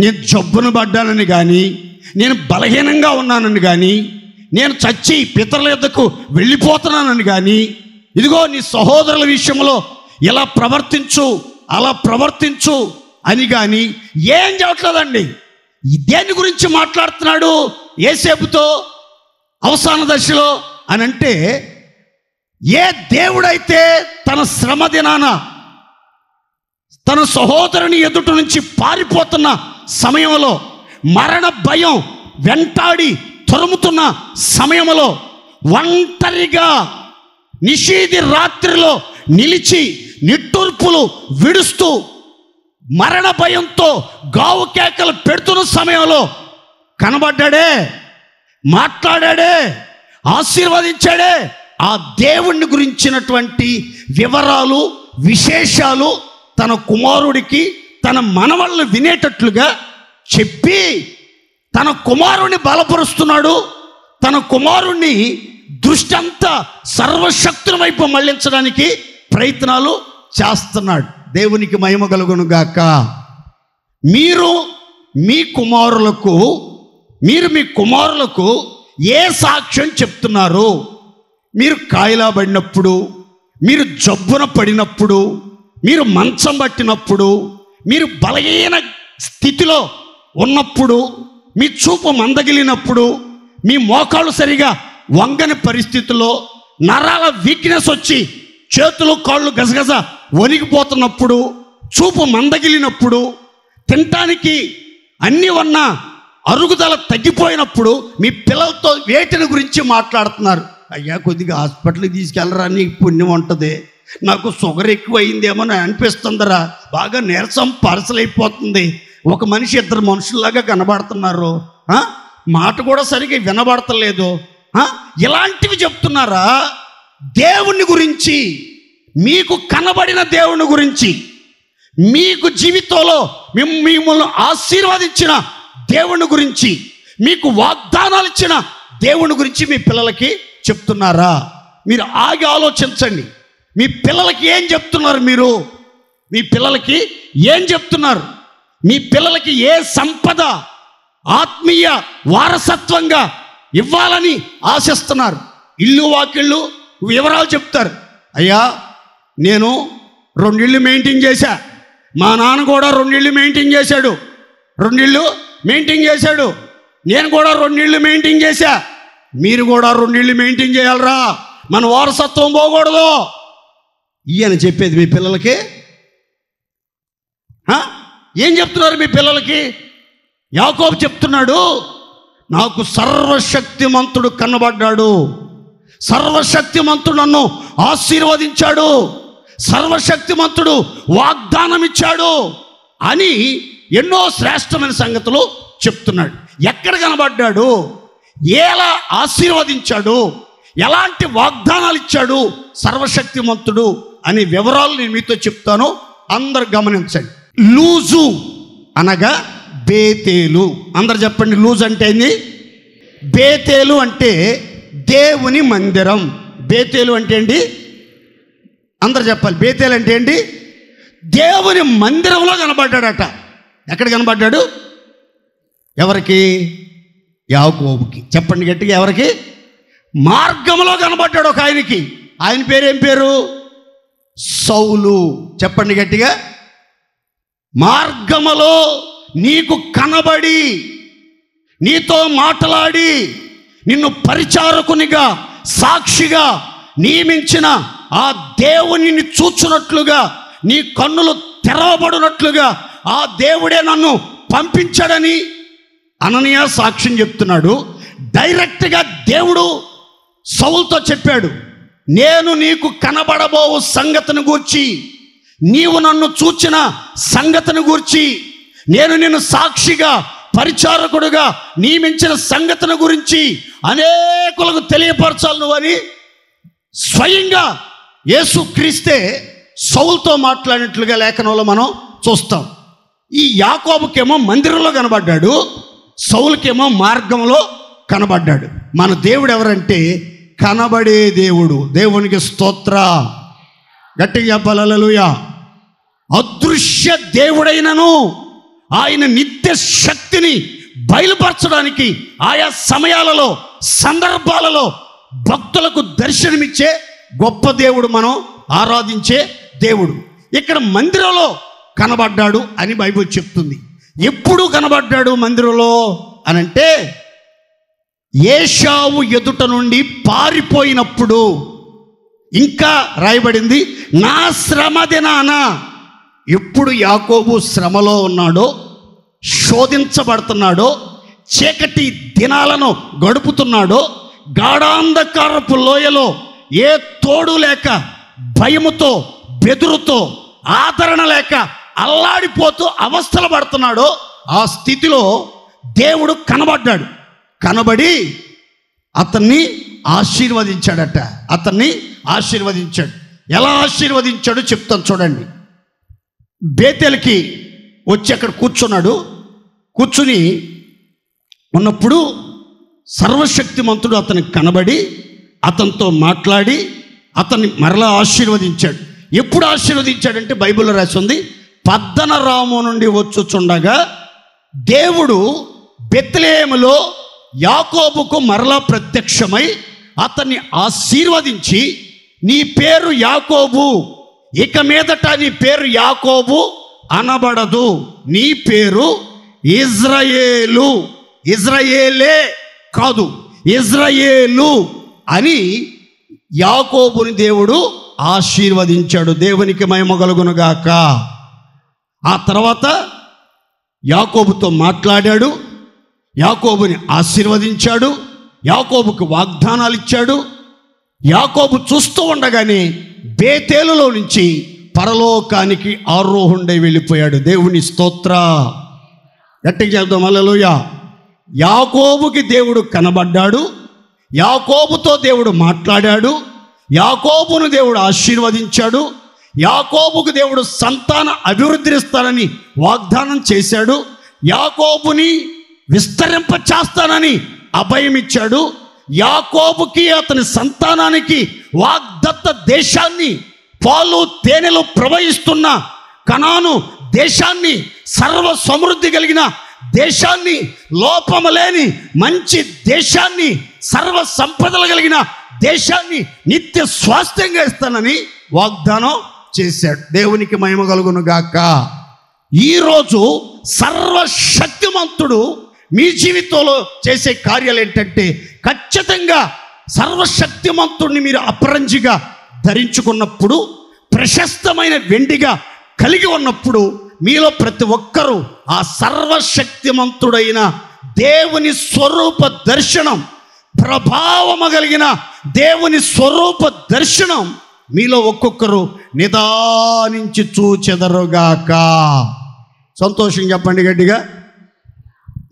నేను జబ్బును పడ్డానని కానీ, నేను బలహీనంగా ఉన్నానని కానీ, నేను చచ్చి పితరుల యొద్దకు వెళ్ళిపోతున్నానని కానీ, ఇదిగో నీ సహోదరుల విషయంలో ఇలా ప్రవర్తించు, అలా ప్రవర్తించు అని కానీ ఏం చెప్పట్లేదండి. దేని గురించి మాట్లాడుతున్నాడు యేసేపుతో అవసాన దశలో అని అంటే, ఏ దేవుడైతే తన శ్రమ దినాన తన సహోదరుని ఎదుట నుంచి పారిపోతున్న సమయంలో, మరణ భయం వెంటాడి తరుముతున్న సమయంలో, ఒంటరిగా నిషీధి రాత్రిలో నిలిచి నిట్టూర్పులు విడుస్తూ మరణ భయంతో గావు కేకలు పెడుతున్న సమయంలో కనబడ్డాడే, మాట్లాడాడే, ఆశీర్వదించాడే. ఆ దేవుణ్ణి గురించినటువంటి వివరాలు, విశేషాలు తన కుమారుడికి, తన మనవళ్ళు వినేటట్లుగా చెప్పి తన కుమారుణ్ణి బలపరుస్తున్నాడు. తన కుమారుణ్ణి దృష్టి అంతా సర్వశక్తుల వైపు మళ్లించడానికి ప్రయత్నాలు చేస్తున్నాడు. దేవునికి మహిమ కలుగును గాక. మీరు మీ కుమారులకు ఏ సాక్ష్యం చెప్తున్నారు? మీరు కాయిలా పడినప్పుడు, మీరు జబ్బున పడినప్పుడు, మీరు మంచం పట్టినప్పుడు, మీరు బలహీన స్థితిలో ఉన్నప్పుడు, మీ చూపు మందగిలినప్పుడు, మీ మోకాళ్ళు సరిగా వంగని పరిస్థితుల్లో, నరాల వీక్నెస్ వచ్చి చేతులు కాళ్ళు గజగజ వణిగిపోతున్నప్పుడు, చూపు మందగిలినప్పుడు, తినటానికి అన్నీ ఉన్న అరుగుదల తగ్గిపోయినప్పుడు మీ పిల్లలతో వేటిని గురించి మాట్లాడుతున్నారు? అయ్యా కొద్దిగా హాస్పిటల్కి తీసుకెళ్ళరా, నీకు పుణ్యం ఉంటుంది, నాకు షుగర్ ఎక్కువ అయిందేమో అనిపిస్తుందరా, బాగా నీరసం పార్సలైపోతుంది, ఒక మనిషి ఇద్దరు మనుషుల్లాగా కనబడుతున్నారు, మాట కూడా సరిగ్గా వినబడతలేదు, ఇలాంటివి చెప్తున్నారా? దేవుని గురించి, మీకు కనబడిన దేవుని గురించి, మీకు జీవితంలో మిమ్మల్ని ఆశీర్వదించిన దేవుని గురించి, మీకు వాగ్దానాలు ఇచ్చిన దేవుని గురించి మీ పిల్లలకి చెప్తున్నారా? మీరు ఆగి ఆలోచించండి. మీ పిల్లలకి ఏం చెప్తున్నారు? మీరు మీ పిల్లలకి ఏం చెప్తున్నారు? మీ పిల్లలకి ఏ సంపద ఆత్మీయ వారసత్వంగా ఇవ్వాలని ఆశిస్తున్నారు? ఇల్లు వాకిళ్ళు వివరాలు చెప్తారు. అయ్యా నేను 2 ఇళ్ళు మెయింటైన్ చేశా, మా నాన్న కూడా 2 ఇళ్ళు మెయింటైన్ చేశాడు, 2 ఇళ్ళు మెయింటైన్ చేశాడు, నేను కూడా 2 ఇళ్ళు మెయింటైన్ చేశా, మీరు కూడా 2 ఇళ్ళు మెయింటైన్ చేయాలరా, మన వారసత్వం పోకూడదు అని చెప్పేది మీ పిల్లలకి. ఏం చెప్తున్నారు మీ పిల్లలకి? యాకోబు చెప్తున్నాడు, నాకు సర్వశక్తిమంతుడు కనబడ్డాడు, సర్వశక్తిమంతుడు నన్ను ఆశీర్వదించాడు, సర్వశక్తిమంతుడు వాగ్దానం ఇచ్చాడు అని ఎన్నో శ్రేష్టమైన సంగతులు చెప్తున్నాడు. ఎక్కడ కనబడ్డాడు? ఎలా ఆశీర్వదించాడు? ఎలాంటి వాగ్దానాలు ఇచ్చాడు సర్వశక్తిమంతుడు అనే వివరాలు నేను మీతో చెప్తాను, అందరు గమనించండి. లూజు అనగా బేతేలు. అందరు చెప్పండి, లూజ్ అంటే ఏంది? బేతేలు అంటే దేవుని మందిరం. బేతేలు అంటే ఏంటి? అందరు చెప్పాలి. బేతేలు అంటే ఏంటి? దేవుని మందిరంలో కనబడ్డాడట. ఎక్కడ కనబడ్డాడు? ఎవరికి? యాకోబుకి. చెప్పండి గట్టిగా, ఎవరికి? మార్గంలో కనబడ్డాడు ఒక ఆయనకి. ఆయన పేరు ఏం పేరు? సౌలు. చెప్పండి గట్టిగా. మార్గములో నీకు కనబడి, నీతో మాట్లాడి, నిన్ను పరిచారకునిగా, సాక్షిగా నియమించిన ఆ దేవునిని చూచున్నట్లుగా, నీ కన్నులు తెరవబడినట్లుగా ఆ దేవుడే నన్ను పంపించాడని అననీయ సాక్ష్యం చెప్తున్నాడు. డైరెక్ట్గా దేవుడు సౌలుతో చెప్పాడు, నేను నీకు కనబడబోవు సంగతిని గూర్చి, నీవు నన్ను చూచిన సంగతిని గూర్చి, నేను నిన్ను సాక్షిగా పరిచారకుడుగా నియమించిన సంగతిని గురించి అనేకులకు తెలియపరచాలి నువ్వని స్వయంగా యేసుక్రీస్తే సౌలుతో మాట్లాడినట్లుగా లేఖనంలో మనం చూస్తాం. ఈ యాకోబుకేమో మందిరంలో కనబడ్డాడు, సౌలుకేమో మార్గంలో కనబడ్డాడు. మన దేవుడు ఎవరంటే కనబడే దేవుడు. దేవునికి స్తోత్ర. గట్టిగా చెప్పాలి హల్లెలూయా. అదృశ్య దేవుడైనను ఆయన నిత్య శక్తిని బయలుపరచడానికి ఆయా సమయాలలో సందర్భాలలో భక్తులకు దర్శనమిచ్చే గొప్ప దేవుడు, మనం ఆరాధించే దేవుడు. ఇక్కడ మందిరంలో కనబడ్డాడు అని బైబిల్ చెప్తుంది. ఎప్పుడు కనబడ్డాడు మందిరంలో అనంటే, ఏశావు ఎదుట నుండి పారిపోయినప్పుడు. ఇంకా రాయబడింది, నా శ్రమ దినాన. ఎప్పుడు యాకోబు శ్రమలో ఉన్నాడో, శోధించబడుతున్నాడో, చీకటి దినాలను గడుపుతున్నాడో, గాఢాంధకారపు లోయలో ఏ తోడు లేక, భయముతో, బెదురుతో, ఆదరణ లేక అల్లాడిపోతూ అవస్థలు పడుతున్నాడో, ఆ స్థితిలో దేవుడు కనబడ్డాడు. కనబడి అతన్ని ఆశీర్వదించాడట. అతన్ని ఆశీర్వదించాడు. ఎలా ఆశీర్వదించాడో చెప్తాను చూడండి. బేతేలుకి వచ్చి అక్కడ కూర్చున్నాడు. కూర్చుని ఉన్నప్పుడు సర్వశక్తిమంతుడు అతనికి కనబడి అతనితో మాట్లాడి అతన్ని మరలా ఆశీర్వదించాడు. ఎప్పుడు ఆశీర్వదించాడంటే బైబిల్లో రాసి ఉంది, పద్దనరాము నుండి వచ్చుచుండగా దేవుడు బెత్లెహేములో యాకోబుకు మరలా ప్రత్యక్షమై అతన్ని ఆశీర్వదించి, నీ పేరు యాకోబు, ఇక మీదట నీ పేరు యాకోబు అనబడదు, నీ పేరు ఇజ్రాయేలు, ఇజ్రాయేలే కాదు ఇజ్రాయేలు అని యాకోబుని దేవుడు ఆశీర్వదించాడు. దేవునికి మహిమ కలుగునుగాక. ఆ తర్వాత యాకోబుతో మాట్లాడాడు, యాకోబుని ఆశీర్వదించాడు, యాకోబుకు వాగ్దానాలు ఇచ్చాడు. యాకోబు చూస్తూ ఉండగానే బేతేలులో నుంచి పరలోకానికి ఆరోహుండై వెళ్ళిపోయాడు. దేవుని స్తోత్ర. గట్టిగా చెప్దాం హల్లెలూయా. యాకోబుకి దేవుడు కనబడ్డాడు, యాకోబుతో దేవుడు మాట్లాడాడు, యాకోబును దేవుడు ఆశీర్వదించాడు, యాకోబుకు దేవుడు సంతాన అభివృద్ధినిస్తానని వాగ్దానం చేశాడు, యాకోబుని విస్తరింప చేస్తానని అభయం ఇచ్చాడు, యాకోబుకి అతని సంతానానికి వాగ్దత్త దేశాన్ని, పాలు తేనెలు ప్రవహిస్తున్న కనాను దేశాన్ని, సర్వ సమృద్ధి కలిగిన దేశాన్ని, లోపము లేని మంచి దేశాన్ని, సర్వ సంపదలు కలిగిన దేశాన్ని నిత్య స్వాస్థ్యంగా ఇస్తానని వాగ్దానం చేశాడు. దేవునికి మహిమ కలుగును గాక. ఈరోజు సర్వశక్తిమంతుడు మీ జీవితంలో చేసే కార్యాలు ఏంటంటే, ఖచ్చితంగా సర్వశక్తిమంతుడిని మీరు అపరంజిగా ధరించుకున్నప్పుడు, ప్రశస్తమైన వెండిగా కలిగి ఉన్నప్పుడు, మీలో ప్రతి ఒక్కరూ ఆ సర్వశక్తిమంతుడైన దేవుని స్వరూప దర్శనం, ప్రభావము కలిగిన దేవుని స్వరూప దర్శనం మీలో ఒక్కొక్కరు నిదానించి చూచెదరుగాక. సంతోషం చెప్పండి గట్టిగా.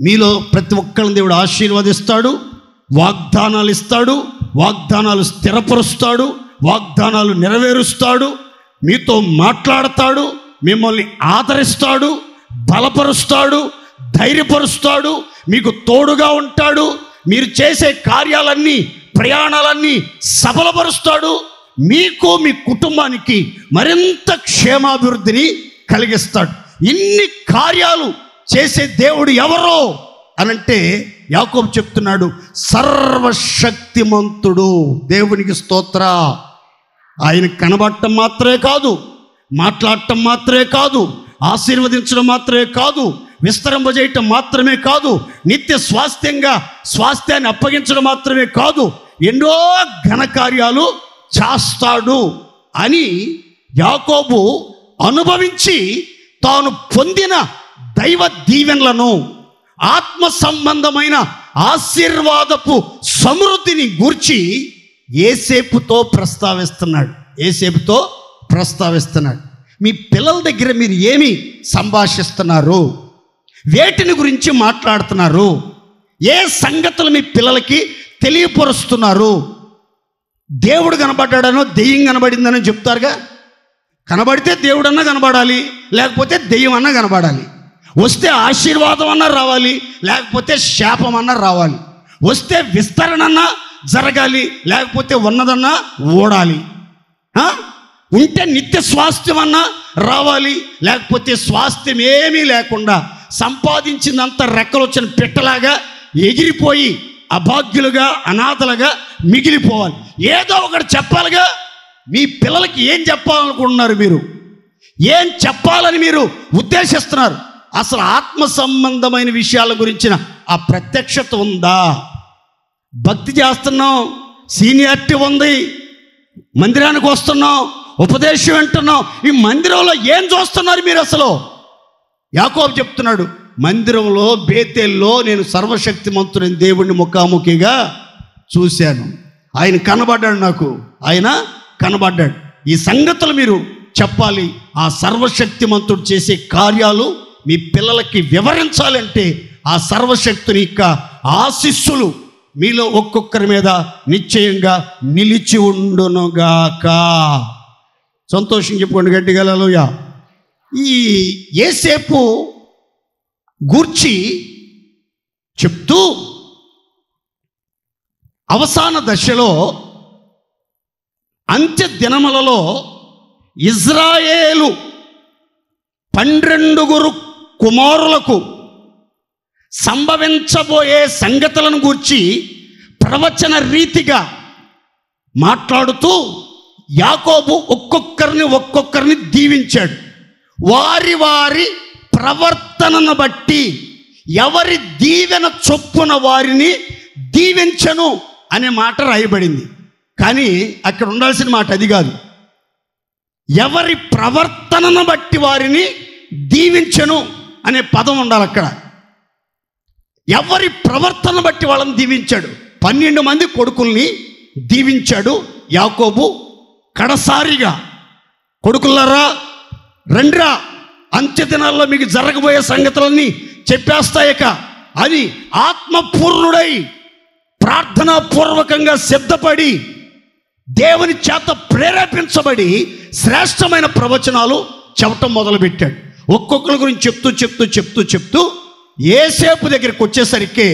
మీలో ప్రతి ఒక్కరిని దేవుడు ఆశీర్వదిస్తాడు, వాగ్దానాలు ఇస్తాడు, వాగ్దానాలు స్థిరపరుస్తాడు, వాగ్దానాలు నెరవేరుస్తాడు, మీతో మాట్లాడతాడు, మిమ్మల్ని ఆదరిస్తాడు, బలపరుస్తాడు, ధైర్యపరుస్తాడు, మీకు తోడుగా ఉంటాడు, మీరు చేసే కార్యాలన్నీ, ప్రయాణాలన్నీ సఫలపరుస్తాడు, మీకు మీ కుటుంబానికి మరింత క్షేమాభివృద్ధిని కలిగిస్తాడు. ఇన్ని కార్యాలు చేసే దేవుడు ఎవరో అనంటే యాకోబు చెప్తున్నాడు, సర్వశక్తిమంతుడు. దేవునికి స్తోత్ర. ఆయన కనబడటం మాత్రమే కాదు, మాట్లాడటం మాత్రమే కాదు, ఆశీర్వదించడం మాత్రమే కాదు, విస్తరింపజేయటం మాత్రమే కాదు, నిత్య స్వాస్థ్యాన్ని అప్పగించడం మాత్రమే కాదు, ఎన్నో ఘనకార్యాలు చేస్తాడు అని యాకోబు అనుభవించి తాను పొందిన దైవ దీవెనలను, ఆత్మ సంబంధమైన ఆశీర్వాదపు సమృద్ధిని గూర్చి యేసేపుతో ప్రస్తావిస్తున్నాడు. మీ పిల్లల దగ్గర మీరు ఏమి సంభాషిస్తున్నారు? వేటిని గురించి మాట్లాడుతున్నారు? ఏ సంగతులు మీ పిల్లలకి తెలియపరుస్తున్నారు? దేవుడు కనబడ్డాడనో దెయ్యం కనబడిందనో చెప్తారుగా. కనబడితే దేవుడన్నా కనబడాలి, లేకపోతే దెయ్యం అన్నా కనబడాలి. వస్తే ఆశీర్వాదం అన్నా రావాలి, లేకపోతే శాపం అన్నా రావాలి. వస్తే విస్తరణ అన్నా జరగాలి, లేకపోతే ఉన్నదన్నా ఓడాలి. ఉంటే నిత్య స్వాస్థ్యం అన్నా రావాలి, లేకపోతే స్వాస్థ్యం ఏమీ లేకుండా సంపాదించిందంతా రెక్కలు వచ్చిన పిట్టలాగా ఎగిరిపోయి అభాగ్యులుగా అనాథలుగా మిగిలిపోవాలి. ఏదో ఒకటి చెప్పాలిగా. మీ పిల్లలకి ఏం చెప్పాలనుకుంటున్నారు? మీరు ఏం చెప్పాలని మీరు ఉద్దేశిస్తున్నారు? అసలు ఆత్మ సంబంధమైన విషయాల గురించిన ఆ ప్రత్యక్షత ఉందా? భక్తి చేస్తున్నాం, సీనియారిటీ ఉంది, మందిరానికి వస్తున్నాం, ఉపదేశం వింటున్నాం. ఈ మందిరంలో ఏం చూస్తున్నారు మీరు అసలు? యాకోబు చెప్తున్నాడు, మందిరంలో బేతేల్లో నేను సర్వశక్తిమంతుడైన దేవుణ్ణి ముఖాముఖిగా చూశాను. ఆయన కనబడ్డాడు, నాకు ఆయన కనబడ్డాడు. ఈ సంగతులు మీరు చెప్పాలి. ఆ సర్వశక్తిమంతుడు చేసే కార్యాలు మీ పిల్లలకి వివరించాలంటే ఆ సర్వశక్తుని యొక్క ఆశీస్సులు మీలో ఒక్కొక్కరి మీద నిశ్చయంగా నిలిచి ఉండునుగాక. సంతోషం చెప్పుకోండి గట్టిగా హల్లెలూయా. ఈ యేసేపు గూర్చి చెప్తూ అవసాన దశలో అంత్య దినములలో ఇజ్రాయేలు 12 కుమారులకు సంభవించబోయే సంగతులను గూర్చి ప్రవచన రీతిగా మాట్లాడుతూ యాకోబు ఒక్కొక్కరిని దీవించాడు. వారి వారి ప్రవర్తనను బట్టి ఎవరి దీవెన చొప్పున వారిని దీవించను అనే మాట రాయబడింది. కానీ అక్కడ ఉండాల్సిన మాట అది కాదు. ఎవరి ప్రవర్తనను బట్టి వారిని దీవించను అనే పదం ఉండాలి అక్కడ. ఎవరి ప్రవర్తన బట్టి వాళ్ళని దీవించాడు. 12 మంది కొడుకుల్ని దీవించాడు యాకోబు. కడసారిగా, కొడుకులారా రండ్రా, అంత్య దినాల్లో మీకు జరగబోయే సంగతులన్నీ చెప్పేస్తాయక అని ఆత్మపూర్ణుడై ప్రార్థనాపూర్వకంగా సిద్ధపడి దేవుని చేత ప్రేరేపించబడి శ్రేష్టమైన ప్రవచనాలు చెప్పటం మొదలుపెట్టాడు. ఒక్కొక్కరి గురించి చెప్తూ యేసేపు దగ్గరికి వచ్చేసరికి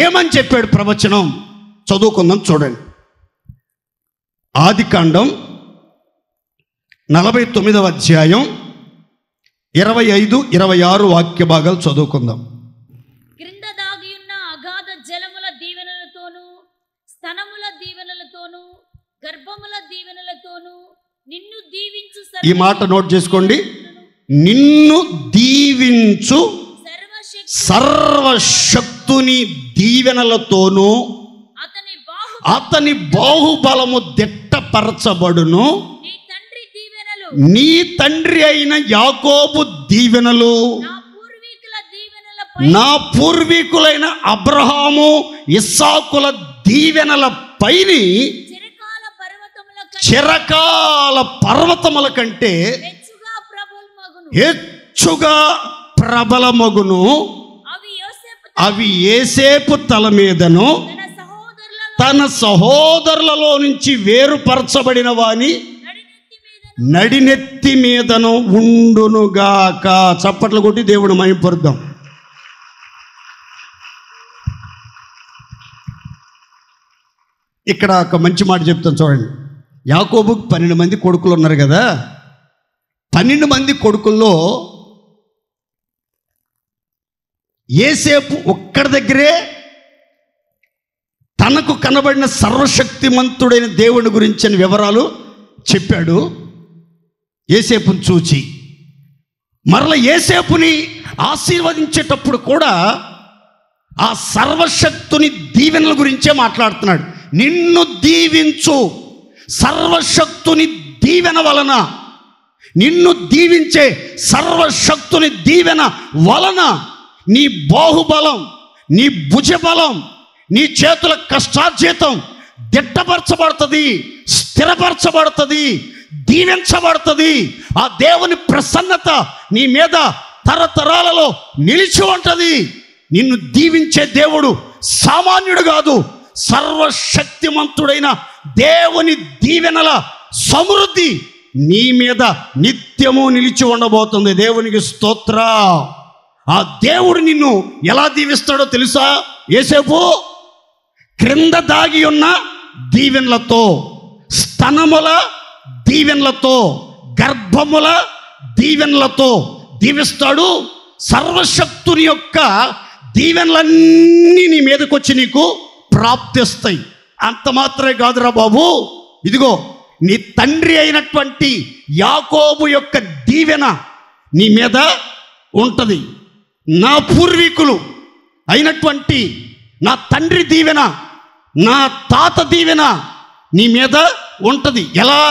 ఏమని చెప్పాడు ప్రవచనం? చదువుకుందాం, చూడండి. ఆదికాండం 49వ అధ్యాయం 25, 26 వాక్య భాగాలు చదువుకుందాం. క్రింద దాగియున్న అగాధ జలముల దీవెనలతోనూ స్తనముల దీవెనలతోనూ గర్భముల దీవెనలతోనూ నిన్ను దీవించు. ఈ మాట నోట్ చేసుకోండి. నిన్ను దీవించు సర్వశక్తుని దీవెనలతోనూ అతని బాహుబలము దిట్టపరచబడును. నీ తండ్రి అయిన యాకోబు దీవెనలు నా పూర్వీకులైన అబ్రహాము ఇస్సాకుల దీవెనల పైని చిరకాల పర్వతముల కంటే హెచ్చుగా ప్రబలమగును. అవి యేసేపు తల మీదను తన సహోదరులలో నుంచి వేరుపరచబడిన వాని నడినెత్తి మీదను ఉండునుగాక. చప్పట్లు కొట్టి దేవుడు మహిమపరుద్దాం. ఇక్కడ ఒక మంచి మాట చెప్తాను చూడండి. యాకోబుకు 12 మంది కొడుకులు ఉన్నారు కదా. 12 మంది కొడుకుల్లో యేసేపు ఒక్కడి దగ్గరే తనకు కనబడిన సర్వశక్తిమంతుడైన దేవుని గురించిన వివరాలు చెప్పాడు. యేసేపుని చూచి మరలా యేసేపుని ఆశీర్వదించేటప్పుడు కూడా ఆ సర్వశక్తుని దీవెనల గురించే మాట్లాడుతున్నాడు. నిన్ను దీవించు సర్వశక్తుని దీవెన వలన, నిన్ను దీవించే సర్వశక్తుని దీవెన వలన నీ బాహుబలం, నీ భుజబలం, నీ చేతుల కష్టార్జితం దిట్టపరచబడుతుంది, స్థిరపరచబడుతుంది, దీవించబడుతుంది. ఆ దేవుని ప్రసన్నత నీ మీద తరతరాలలో నిలిచి ఉంటుంది. నిన్ను దీవించే దేవుడు సామాన్యుడు కాదు. సర్వశక్తిమంతుడైన దేవుని దీవెనల సమృద్ధి నీ మీద నిత్యము నిలిచి ఉండబోతుంది. దేవునికి స్తోత్ర. ఆ దేవుడు నిన్ను ఎలా దీవిస్తాడో తెలుసా? యేసేపు క్రింద దాగి ఉన్న దీవెనలతో, స్తనముల దీవెనలతో, గర్భముల దీవెనలతో దీవిస్తాడు. సర్వశక్తుని యొక్క దీవెనలన్నీ నీ మీదకి వచ్చి నీకు ప్రాప్తిస్తాయి. అంత మాత్రమే కాదురా బాబు, ఇదిగో నీ తండ్రి అయినటువంటి యాకోబు యొక్క దీవెన నీ మీద ఉంటుంది. నా పూర్వీకులు అయినటువంటి నా తండ్రి దీవెన, నా తాత దీవెన నీ మీద ఉంటుంది. ఎలా?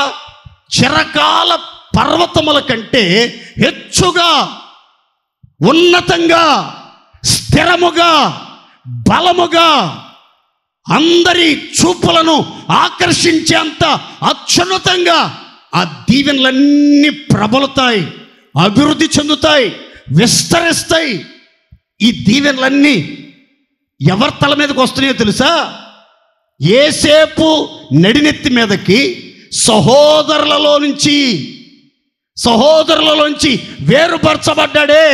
చిరకాల పర్వతముల కంటే హెచ్చుగా, ఉన్నతంగా, స్థిరముగా, బలముగా, అందరి చూపులను ఆకర్షించేంత అత్యున్నతంగా ఆ దీవెనలన్నీ ప్రబలుతాయి, అభివృద్ధి చెందుతాయి, విస్తరిస్తాయి. ఈ దీవెనలన్నీ ఎవరి తల మీదకి వస్తున్నాయో తెలుసా? యేసేపు నడినెత్తి మీదకి సహోదరులలోంచి వేరుపరచబడ్డాడే,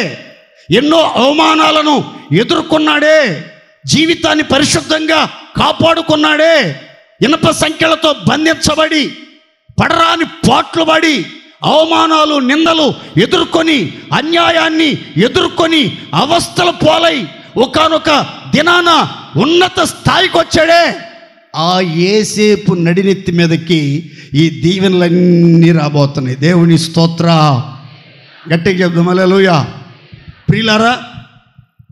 ఎన్నో అవమానాలను ఎదుర్కొన్నాడే, జీవితాన్ని పరిశుద్ధంగా కాపాడుకున్నాడే, ఇనప సంఖ్యలతో బంధించబడి పడరాని పాట్లు పడి అవమానాలు నిందలు ఎదుర్కొని అన్యాయాన్ని ఎదుర్కొని అవస్థలు పోలై ఒకానొక దినాన ఉన్నత స్థాయికి వచ్చాడే. ఆ యేసేపు నడినెత్తి మీదకి ఈ దీవెనలన్నీ రాబోతున్నాయి. దేవుని స్తోత్ర. గట్టిగా చెప్దాం హల్లెలూయా. ప్రియులారా,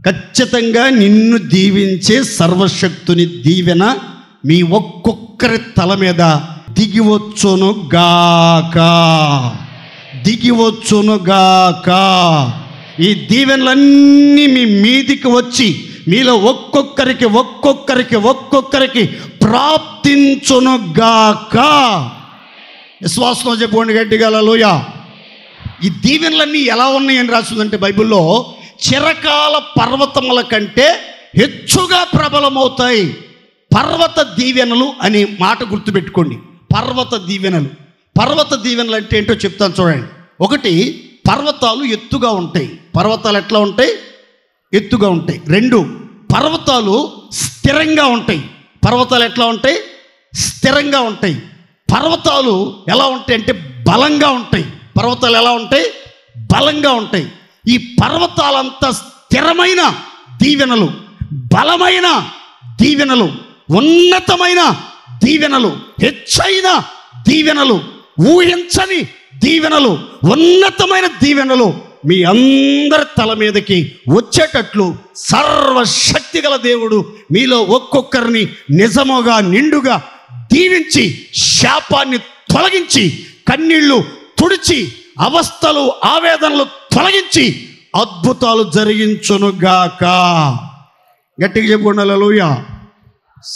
ఖచ్చితంగా నిన్ను దీవించే సర్వశక్తుని దీవెన మీ ఒక్కొక్కరి తల మీద దిగివచ్చునుగాక. ఈ దీవెనలన్నీ మీ మీదికి వచ్చి మీలో ఒక్కొక్కరికి ప్రాప్తించునుగాక. విశ్వాసంతో చెప్పుకోండి గట్టిగా హల్లెలూయా. ఈ దీవెనలన్నీ ఎలా ఉన్నాయని రాస్తుందంటే బైబిల్లో, చిరకాల పర్వతముల కంటే హెచ్చుగా ప్రబలమవుతాయి. పర్వత దీవెనలు అనే మాట గుర్తుపెట్టుకోండి. పర్వత దీవెనలు అంటే ఏంటో చెప్తాను చూడండి. ఒకటి, పర్వతాలు ఎత్తుగా ఉంటాయి. పర్వతాలు ఎట్లా ఉంటాయి? ఎత్తుగా ఉంటాయి. రెండు, పర్వతాలు స్థిరంగా ఉంటాయి. పర్వతాలు ఎట్లా ఉంటాయి? స్థిరంగా ఉంటాయి. పర్వతాలు ఎలా ఉంటాయి అంటే బలంగా ఉంటాయి. పర్వతాలు ఎలా ఉంటాయి? బలంగా ఉంటాయి. ఈ పర్వతాలంతా స్థిరమైన దీవెనలు, బలమైన దీవెనలు, ఉన్నతమైన దీవెనలు, హెచ్చైన దీవెనలు, ఊహించని దీవెనలు, ఉన్నతమైన దీవెనలు మీ అందరి తల మీదకి వచ్చేటట్లు సర్వశక్తి గల దేవుడు మీలో ఒక్కొక్కరిని నిజముగా నిండుగా దీవించి శాపాన్ని తొలగించి కన్నీళ్లు తుడిచి అవస్థలు ఆవేదనలు తొలగించి అద్భుతాలు జరిగించునుగాక. గట్టిగా చెప్పుకోండి హల్లెలూయా.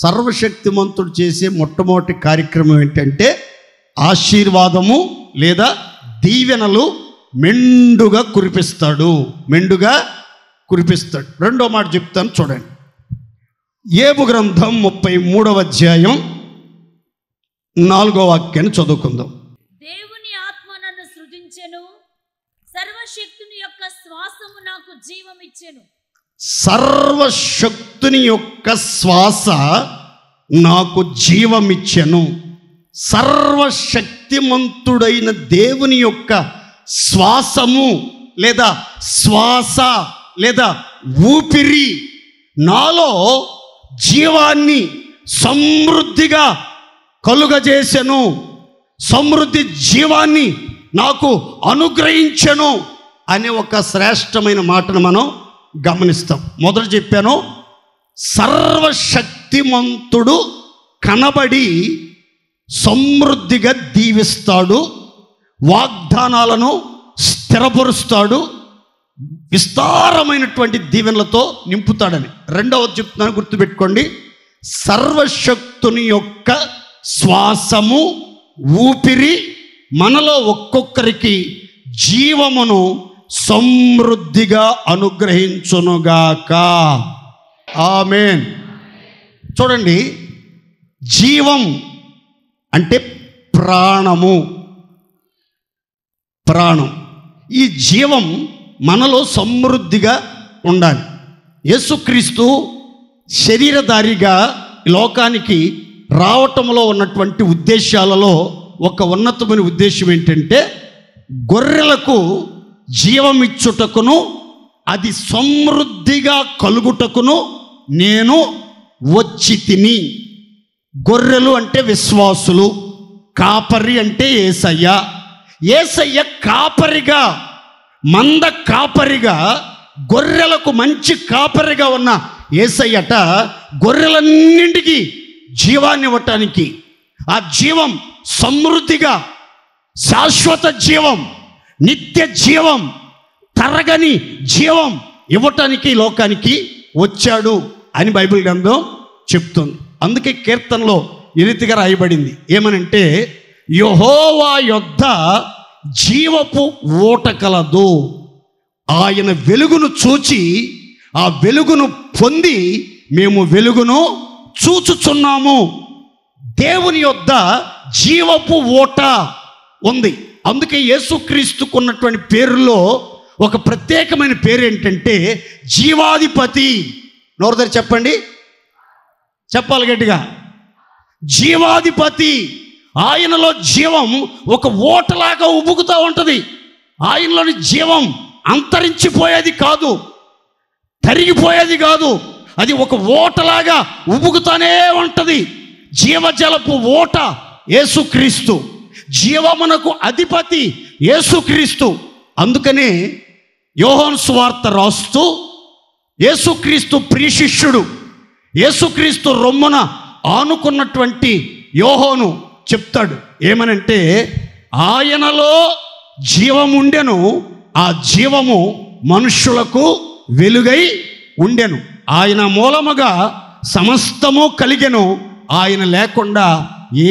సర్వశక్తిమంతుడు చేసే మొట్టమొదటి కార్యక్రమం ఏంటంటే ఆశీర్వాదము లేదా దీవెనలు మెండుగా కురిపిస్తాడు. రెండో మాట చెప్తాను చూడండి. యోబు గ్రంథం 33వ అధ్యాయం 4వ వాక్యాన్ని చదువుకుందాం. దేవుని ఆత్మ నన్ను సృజించెను, సర్వశక్తుని యొక్క శ్వాసము నాకు జీవమిచ్చెను. సర్వశక్తుని యొక్క శ్వాస నాకు జీవమిచ్చెను. సర్వశక్తిమంతుడైన దేవుని యొక్క శ్వాసము లేదా శ్వాస లేదా ఊపిరి నాలో జీవాన్ని సమృద్ధిగా కలుగజేసెను, సమృద్ధి జీవాన్ని నాకు అనుగ్రహించెను అనే ఒక శ్రేష్టమైన మాటను మనం గమనిస్తాం. మొదట చెప్పాను, సర్వశక్తిమంతుడు కనబడి సమృద్ధిగా దీవిస్తాడు, వాగ్దానాలను స్థిరపరుస్తాడు, విస్తారమైనటువంటి దీవెనలతో నింపుతాడని. రెండవది చెప్తున్నాను, గుర్తుపెట్టుకోండి. సర్వశక్తుని యొక్క శ్వాసము ఊపిరి మనలో ఒక్కొక్కరికి జీవమును సమృద్ధిగా అనుగ్రహించునుగాక. ఆమేన్. చూడండి, జీవం అంటే ప్రాణం. ఈ జీవం మనలో సమృద్ధిగా ఉండాలి. యేసుక్రీస్తు శరీరధారిగా లోకానికి రావటంలో ఉన్నటువంటి ఉద్దేశాలలో ఒక ఉన్నతమైన ఉద్దేశం ఏంటంటే గొర్రెలకు జీవం ఇచ్చుటకును అది సమృద్ధిగా కలుగుటకును నేను వచ్చి తిని. గొర్రెలు అంటే విశ్వాసులు, కాపరి అంటే యేసయ్య. యేసయ్య కాపరిగా, మంద కాపరిగా, గొర్రెలకు మంచి కాపరిగా ఉన్న యేసయ్యట గొర్రెలన్నింటికి జీవాన్ని ఇవ్వటానికి, ఆ జీవం సమృద్ధిగా, శాశ్వత జీవం, నిత్య జీవం, తరగని జీవం ఇవ్వటానికి లోకానికి వచ్చాడు అని బైబిల్ గ్రంథం చెప్తుంది. అందుకే కీర్తనలో ఈ రీతిగా రాయబడింది. ఏమనంటే, యెహోవా యొద్ద జీవపు ఊట కలదు, ఆయన వెలుగును చూచి ఆ వెలుగును పొంది మేము వెలుగును చూచుచున్నాము. దేవుని యొద్ద జీవపు ఊట ఉంది. అందుకే యేసుక్రీస్తుకున్నటువంటి పేరులో ఒక ప్రత్యేకమైన పేరు ఏంటంటే జీవాధిపతి. నోరుదరి చెప్పండి, చెప్పాలి గట్టిగా. జీవాధిపతి. ఆయనలో జీవం ఒక ఓటలాగా ఉబుకుతూ ఉంటుంది. ఆయనలోని జీవం అంతరించిపోయేది కాదు, తరిగిపోయేది కాదు, అది ఒక ఓటలాగా ఉబుకుతానే ఉంటుంది. జీవజలపు ఓట యేసుక్రీస్తు, జీవమునకు అధిపతి యేసుక్రీస్తు. అందుకనే యోహాను సువార్త రాస్తూ యేసుక్రీస్తు ప్రియ శిష్యుడు, యేసుక్రీస్తు రొమ్మున ఆనుకున్నటువంటి యోహాను చెప్తాడు. ఏమనంటే, ఆయనలో జీవముండెను, ఆ జీవము మనుష్యులకు వెలుగై ఉండెను, ఆయన మూలముగా సమస్తము కలిగెను, ఆయన లేకుండా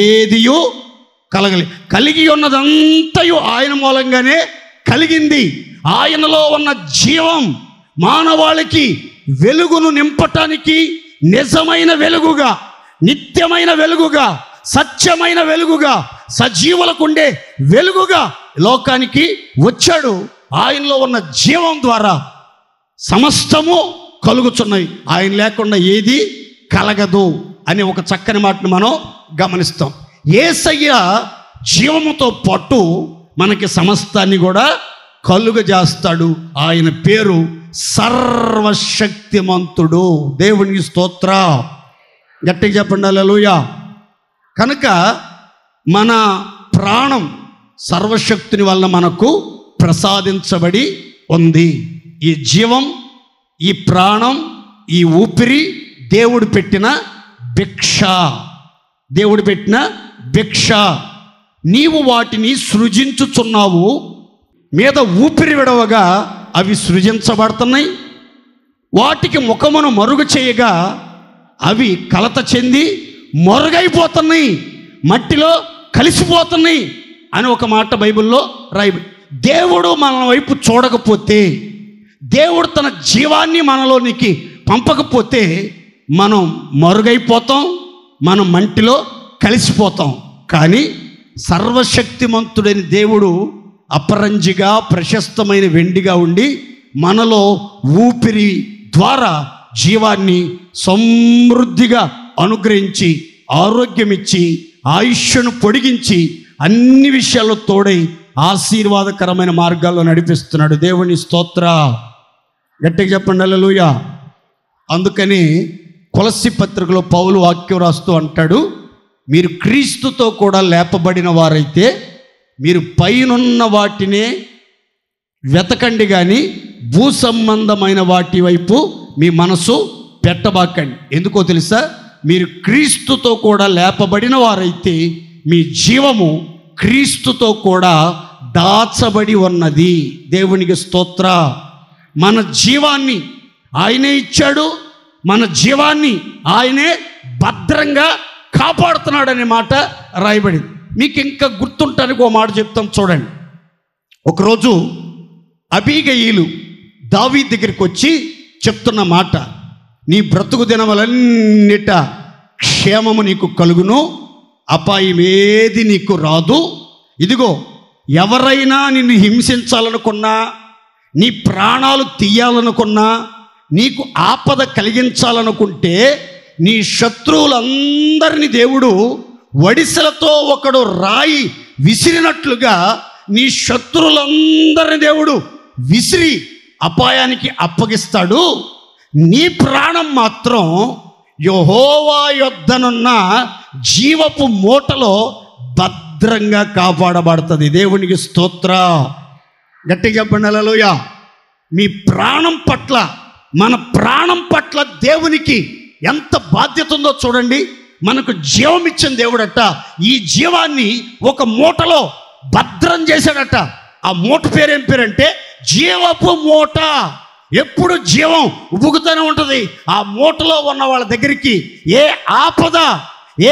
ఏదియు కలిగి ఉన్నదంతయు ఆయన మూలంగానే కలిగింది. ఆయనలో ఉన్న జీవం మానవాళికి వెలుగును నింపటానికి నిజమైన వెలుగుగా, నిత్యమైన వెలుగుగా, సత్యమైన వెలుగుగా, సజీవులకు ఉండే వెలుగుగా లోకానికి వచ్చాడు. ఆయనలో ఉన్న జీవం ద్వారా సమస్తము కలుగుచున్నాయి, ఆయన లేకుండా ఏది కలగదు అని ఒక చక్కని మాటను మనం గమనిస్తాం. యేసయ్య జీవముతో పాటు మనకి సమస్తాన్ని కూడా కలుగజేస్తాడు. ఆయన పేరు సర్వశక్తిమంతుడు. దేవునికి స్తోత్ర. గట్టిగా చెప్పండి హల్లెలూయా. కనుక మన ప్రాణం సర్వశక్తుని వల్ల మనకు ప్రసాదించబడి ఉంది. ఈ జీవం, ఈ ప్రాణం, ఈ ఊపిరి దేవుడు పెట్టిన భిక్ష, దేవుడు పెట్టిన భిక్ష. నీవు వాటిని సృజించుచున్నావు, మీద ఊపిరి విడవగా అవి సృజించబడుతున్నాయి. వాటికి ముఖమును మరుగు చేయగా అవి కలత చెంది మరుగైపోతున్నాయి, మట్టిలో కలిసిపోతున్నాయి అని ఒక మాట బైబిల్లో రాయబడి. దేవుడు మన వైపు చూడకపోతే, దేవుడు తన జీవాన్ని మనలోనికి పంపకపోతే మనం మరుగైపోతాం, మనం మంటిలో కలిసిపోతాం. కానీ సర్వశక్తిమంతుడైన దేవుడు అపరంజిగా, ప్రశస్తమైన వెండిగా ఉండి మనలో ఊపిరి ద్వారా జీవాన్ని సమృద్ధిగా అనుగ్రహించి, ఆరోగ్యమిచ్చి, ఆయుష్ను పొడిగించి, అన్ని విషయాల్లో తోడై ఆశీర్వాదకరమైన మార్గాల్లో నడిపిస్తున్నాడు. దేవుని స్తోత్ర. గట్టిగా చెప్పండి హల్లెలూయా. అందుకని కొలస్సీ పత్రికలో పౌలు వాక్యం రాస్తూ అంటాడు, మీరు క్రీస్తుతో కూడా లేపబడిన వారైతే మీరు పైనున్న వాటినే వెతకండి, కానీ భూ సంబంధమైన వాటి వైపు మీ మనసు పెట్టబాకండి. ఎందుకో తెలుసా? మీరు క్రీస్తుతో కూడా లేపబడిన వారైతే మీ జీవము క్రీస్తుతో కూడా దాచబడి ఉన్నది. దేవునికి స్తోత్ర. మన జీవాన్ని ఆయనే ఇచ్చాడు, మన జీవాన్ని ఆయనే భద్రంగా కాపాడుతున్నాడనే మాట రాయబడింది. మీకు ఇంకా గుర్తుంటానికి ఓ మాట చెప్తాం చూడండి. ఒకరోజు అబీగయీలు దావీదు దగ్గరికి వచ్చి చెప్తున్న మాట, నీ బ్రతుకు దినములన్నిట క్షేమము నీకు కలుగును, అపాయం ఏది నీకు రాదు. ఇదిగో, ఎవరైనా నిన్ను హింసించాలనుకున్నా, నీ ప్రాణాలు తీయాలనుకున్నా, నీకు ఆపద కలిగించాలనుకుంటే, నీ శత్రువులందరినీ దేవుడు వడిసెలతో ఒకడు రాయి విసిరినట్లుగా నీ శత్రువులందరినీ దేవుడు విసిరి అపాయానికి అప్పగిస్తాడు, నీ ప్రాణం మాత్రం యెహోవా యొద్దనున్న జీవపు మూటలో భద్రంగా కాపాడబడుతుంది. దేవునికి స్తోత్ర. గట్టిగా చెప్పండి హల్లెలూయా. మీ ప్రాణం పట్ల, మన ప్రాణం పట్ల దేవునికి ఎంత బాధ్యత ఉందో చూడండి. మనకు జీవం ఇచ్చిన దేవుడట, ఈ జీవాన్ని ఒక మూటలో భద్రం చేశాడట. ఆ మూట పేరేం పేరంటే జీవపు మూట. ఎప్పుడు జీవం ఉబుకుతూనే ఉంటుంది. ఆ మూటలో ఉన్న వాళ్ళ దగ్గరికి ఏ ఆపద,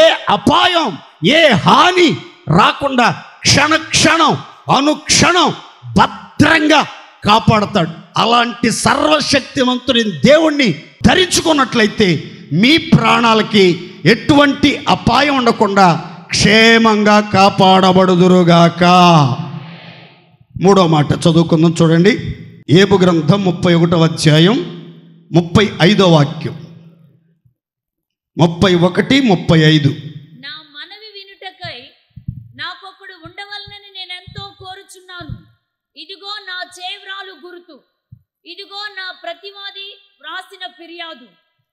ఏ అపాయం, ఏ హాని రాకుండా క్షణక్షణం అనుక్షణం భద్రంగా కాపాడతాడు. అలాంటి సర్వశక్తివంతుడి దేవుణ్ణి ధరించుకున్నట్లయితే మీ ప్రాణాలకి ఎటువంటి అపాయం ఉండకుండా క్షేమంగా కాపాడబడుదురుగాక. మూడో మాట చదువుకుందాం చూడండి. ఏబు గ్రంథం 31వ అధ్యాయం 35వ వాక్యం. 31, 35. నా మనవి వినుటకై నాకొకడు ఉండవలనని నేనెంతో కోరుచున్నాను. ఇదిగో నా చేవ్రాలు గుర్తు, ఇదిగో నా ప్రతివాది వ్రాసిన ఫిర్యాదు.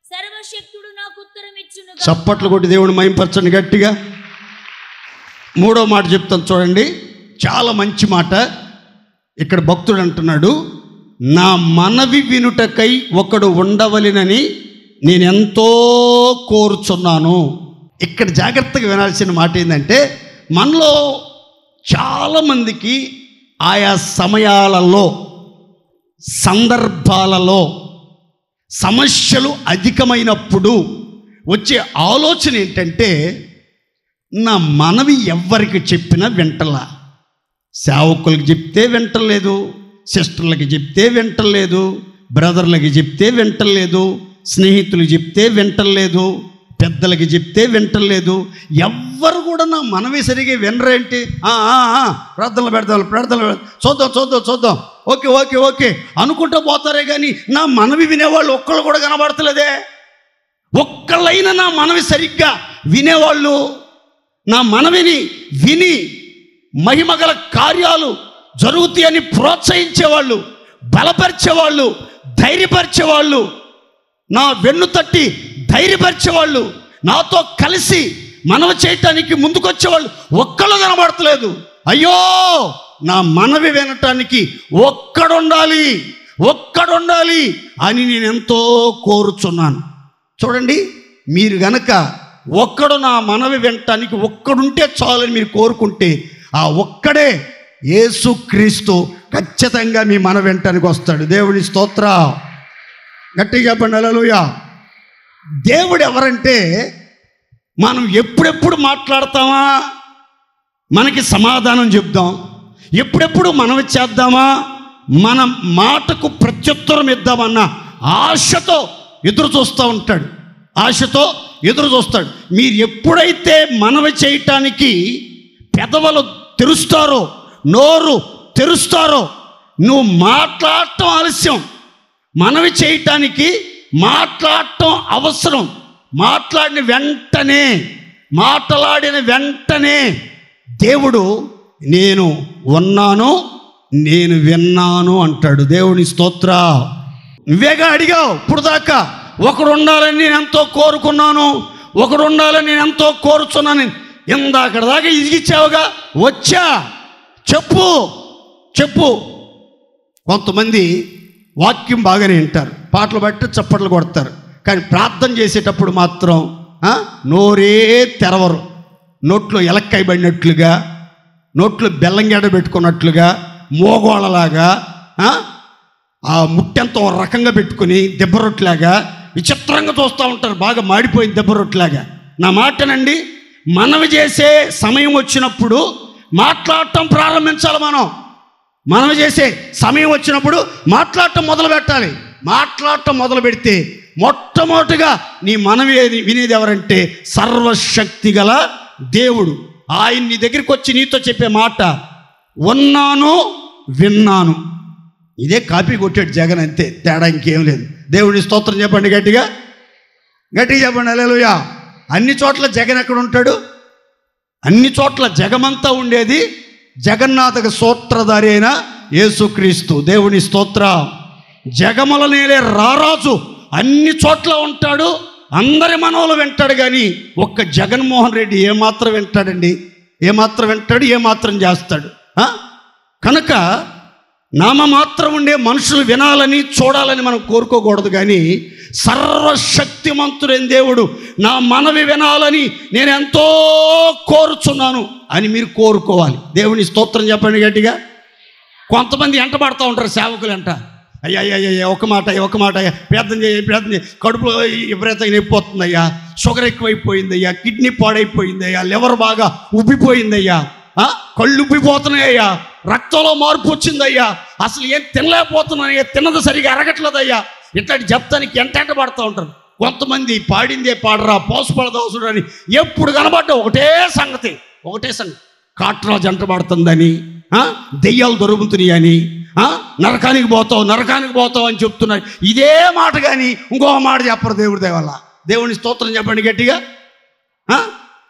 సర్వశక్తుడు నాకు ఉత్తరం ఇచ్చును. చప్పట్లు కొట్టి దేవుని మహింపరచండి గట్టిగా. మూడో మాట చెప్తాను చూడండి, చాలా మంచి మాట. ఇక్కడ భక్తుడు అంటున్నాడు, నా మనవి వినుటకై ఒకడు ఉండవలెనని నేనెంతో కోరుచున్నాను. ఇక్కడ జాగ్రత్తగా వినాల్సిన మాట ఏంటంటే, మనలో చాలామందికి ఆయా సమయాలలో, సందర్భాలలో సమస్యలు అధికమైనప్పుడు వచ్చే ఆలోచన ఏంటంటే, నా మనవి ఎవ్వరికి చెప్పినా వింటలా. సేవకులకి చెప్తే వింటలేదు, సిస్టర్లకి చెప్తే వింటలేదు, బ్రదర్లకి చెప్తే వింటలేదు, స్నేహితులకి చెప్తే వింటలేదు, పెద్దలకి చెప్తే వింటలేదు. ఎవ్వరు కూడా నా మనవి సరిగా వినరేంటి? ప్రార్థనలు పెడతాం, చూద్దాం, ఓకే అనుకుంటూ పోతారే కానీ నా మనవి వినేవాళ్ళు ఒక్కళ్ళు కూడా కనబడతలేదే. ఒక్కళ్ళైనా నా మనవి సరిగ్గా వినేవాళ్ళు, నా మనవిని విని మహిమగల కార్యాలు జరుగుతాయని ప్రోత్సహించేవాళ్ళు, బలపరిచేవాళ్ళు, ధైర్యపరిచేవాళ్ళు, నా వెన్ను తట్టి ధైర్యపరిచేవాళ్ళు, నాతో కలిసి మనవి చేయటానికి ముందుకొచ్చేవాళ్ళు ఒక్కళ్ళు కనబడతలేదు. అయ్యో, నా మనవి వినటానికి ఒక్కడుండాలి అని నేను ఎంతో కోరుచున్నాను. చూడండి, మీరు గనక ఒక్కడు నా మనవి వినటానికి ఒక్కడుంటే చాలని మీరు కోరుకుంటే, ఆ ఒక్కడే యేసుక్రీస్తు ఖచ్చితంగా మీ మన వెంటానికి వస్తాడు. దేవుని స్తోత్ర. గట్టిగా చెప్పండి హల్లెలూయా. దేవుడు ఎవరంటే, మనం ఎప్పుడెప్పుడు మాట్లాడతామా, మనకి సమాధానం చెప్దాం, ఎప్పుడెప్పుడు మనవి చేద్దామా, మన మాటకు ప్రత్యుత్తరం ఇద్దామన్న ఆశతో ఎదురు చూస్తూ ఉంటాడు. మీరు ఎప్పుడైతే మనవి చేయటానికి పెదవులు తెరుస్తారో, నోరు తెరుస్తారో, నువ్వు మాట్లాడటం ఆలస్యం. మనవి చేయటానికి మాట్లాడటం అవసరం. మాట్లాడిన వెంటనే దేవుడు నేను ఉన్నాను, నేను విన్నాను అంటాడు. దేవుని స్తోత్ర. నువ్వేగా అడిగావు ఇప్పుడు దాకా, ఒకడు ఉండాలని నేను ఎంతో కోరుకున్నాను, ఒకడు ఉండాలని నేను ఎంతో కోరుచున్నాను. ఇందాక దాకా ఇదిగిచ్చావుగా, వచ్చా, చెప్పు. కొంతమంది వాక్యం బాగానే వింటారు, పాటలు బట్టి చప్పట్లు కొడతారు, కానీ ప్రార్థన చేసేటప్పుడు మాత్రం నోరే తెరవరు. నోట్లో ఎలక్కాయ పడినట్లుగా, నోట్లో బెల్లం గడ్డ పెట్టుకున్నట్లుగా, మోగోళ్ళలాగా, ఆ ముట్టెంతో రకంగా పెట్టుకుని దెబ్బరొట్లాగా విచిత్రంగా చూస్తూ ఉంటారు. బాగా మాడిపోయిన దెబ్బరొట్లాగా. నా మాటనండి, మనవి చేసే సమయం వచ్చినప్పుడు మాట్లాడటం ప్రారంభించాలి. మనవి చేసే సమయం వచ్చినప్పుడు మాట్లాడటం మొదలు పెట్టాలి. మాట్లాడటం మొదలు పెడితే మొట్టమొదటిగా నీ మనవి వినేది ఎవరంటే సర్వశక్తి గల దేవుడు. ఆయన నీ దగ్గరికి వచ్చి నీతో చెప్పే మాట, ఉన్నాను, విన్నాను. ఇదే కాపీ కొట్టాడు జగన్, అంతే, తేడా ఇంకేం లేదు. దేవుడి స్తోత్రం చెప్పండి గట్టిగా చెప్పండి హల్లెలూయా. అన్ని చోట్ల జగన్ ఎక్కడ ఉంటాడు? అన్ని చోట్ల జగమంతా ఉండేది జగన్నాథక సూత్రధారి అయిన యేసుక్రీస్తు. దేవుని స్తోత్ర. జగముల నేలే రారాజు అన్ని చోట్ల ఉంటాడు, అందరి మనవులు వింటాడు. కానీ ఒక్క జగన్మోహన్ రెడ్డి ఏమాత్రం వింటాడండి? ఏమాత్రం వింటాడు? ఏమాత్రం చేస్తాడు? కనుక నామమాత్రం ఉండే మనుషులు వినాలని చూడాలని మనం కోరుకోకూడదు. కానీ సర్వశక్తిమంతుడైన దేవుడు నా మనవి వినాలని నేను ఎంతో కోరుచున్నాను అని మీరు కోరుకోవాలి. దేవుని స్తోత్రం చెప్పండి గట్టిగా. కొంతమంది ఎంటబడతా ఉంటారు సేవకులు అంట, అయ్యా అయ్యా ఒక మాట అయ్యా, ప్రార్థన చేయి, కడుపులో విపరీతంగా నొప్పిపోతుందయ్యా, షుగర్ ఎక్కువైపోయిందయ్యా, కిడ్నీ పాడైపోయిందయ్యా, లివర్ బాగా ఉబ్బిపోయిందయ్యా, కళ్ళు ఉబ్బిపోతున్నాయ్యా, రక్తంలో మార్పు వచ్చిందయ్యా, అసలు ఏం తినలేకపోతున్నాయ్యా, తిన్నది సరిగా అరగట్లేదయ్యా, ఇట్లాంటి చెప్తానికి ఎంట పడుతూ ఉంటారు. కొంతమంది పాడిందే పాడరా, పోసపడదవసరం అని ఎప్పుడు కనబడ్డా ఒకటే సంగతి. కాట్రాజు ఎంట పడుతుందని, దెయ్యాలు దొరుకుతున్నాయని, నరకానికి పోతావు అని చెప్తున్నారు. ఇదే మాట కానీ ఇంకో మాట చెప్పరు దేవుడి దయ వల్ల. దేవుని స్తోత్రం చెప్పండి గట్టిగా.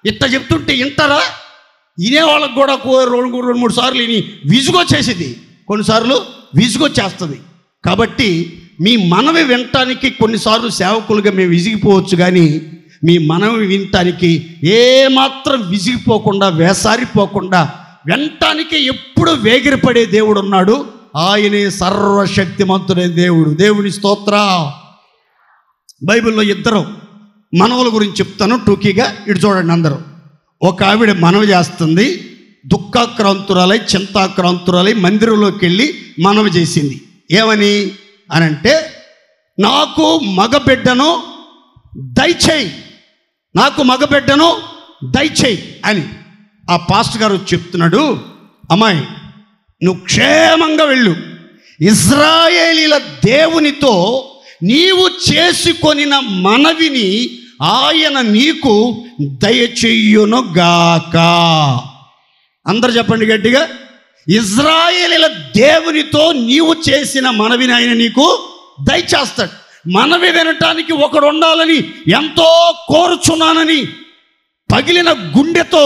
ఇట్లా చెప్తుంటే వింటారా? వినేవాళ్ళకి కూడా 2-3 సార్లు విని విసుగొచ్చేసింది, కొన్నిసార్లు విసుగొచ్చేస్తుంది. కాబట్టి మీ మనవి వినటానికి కొన్నిసార్లు సేవకులుగా మేము విసిగిపోవచ్చు, కానీ మీ మనవి వినటానికి ఏమాత్రం విసిగిపోకుండా, వేసారిపోకుండా వినటానికి ఎప్పుడు వేగిరపడే దేవుడు ఉన్నాడు. ఆయనే సర్వశక్తిమంతుడైన దేవుడు. దేవుని స్తోత్ర. బైబిల్లో ఇద్దరు మనవుల గురించి చెప్తాను టూకీగా. ఇటు చూడండి అందరూ. ఒక ఆవిడ మనవి చేస్తుంది, దుఃఖాక్రాంతురాలై చింతాక్రాంతురాలై మందిరంలోకి వెళ్ళి మనవి చేసింది. ఏమని అనంటే, నాకు మగబిడ్డను దయచేయి, నాకు మగబిడ్డను దయచేయి అని. ఆ పాస్టర్ గారు చెప్తున్నాడు, అమ్మాయి నువ్వు క్షేమంగా వెళ్ళు, ఇశ్రాయేలీల దేవునితో నీవు చేసుకొనిన మనవిని ఆయన నీకు దయచెయ్యునుగాక. అందరు చెప్పండి గట్టిగా. ఇశ్రాయేలీల దేవునితో నీవు చేసిన మనవిని ఆయన నీకు దయచేస్తాడు. మనవి వినటానికి ఒకడు ఉండాలని ఎంతో కోరుచున్నానని పగిలిన గుండెతో,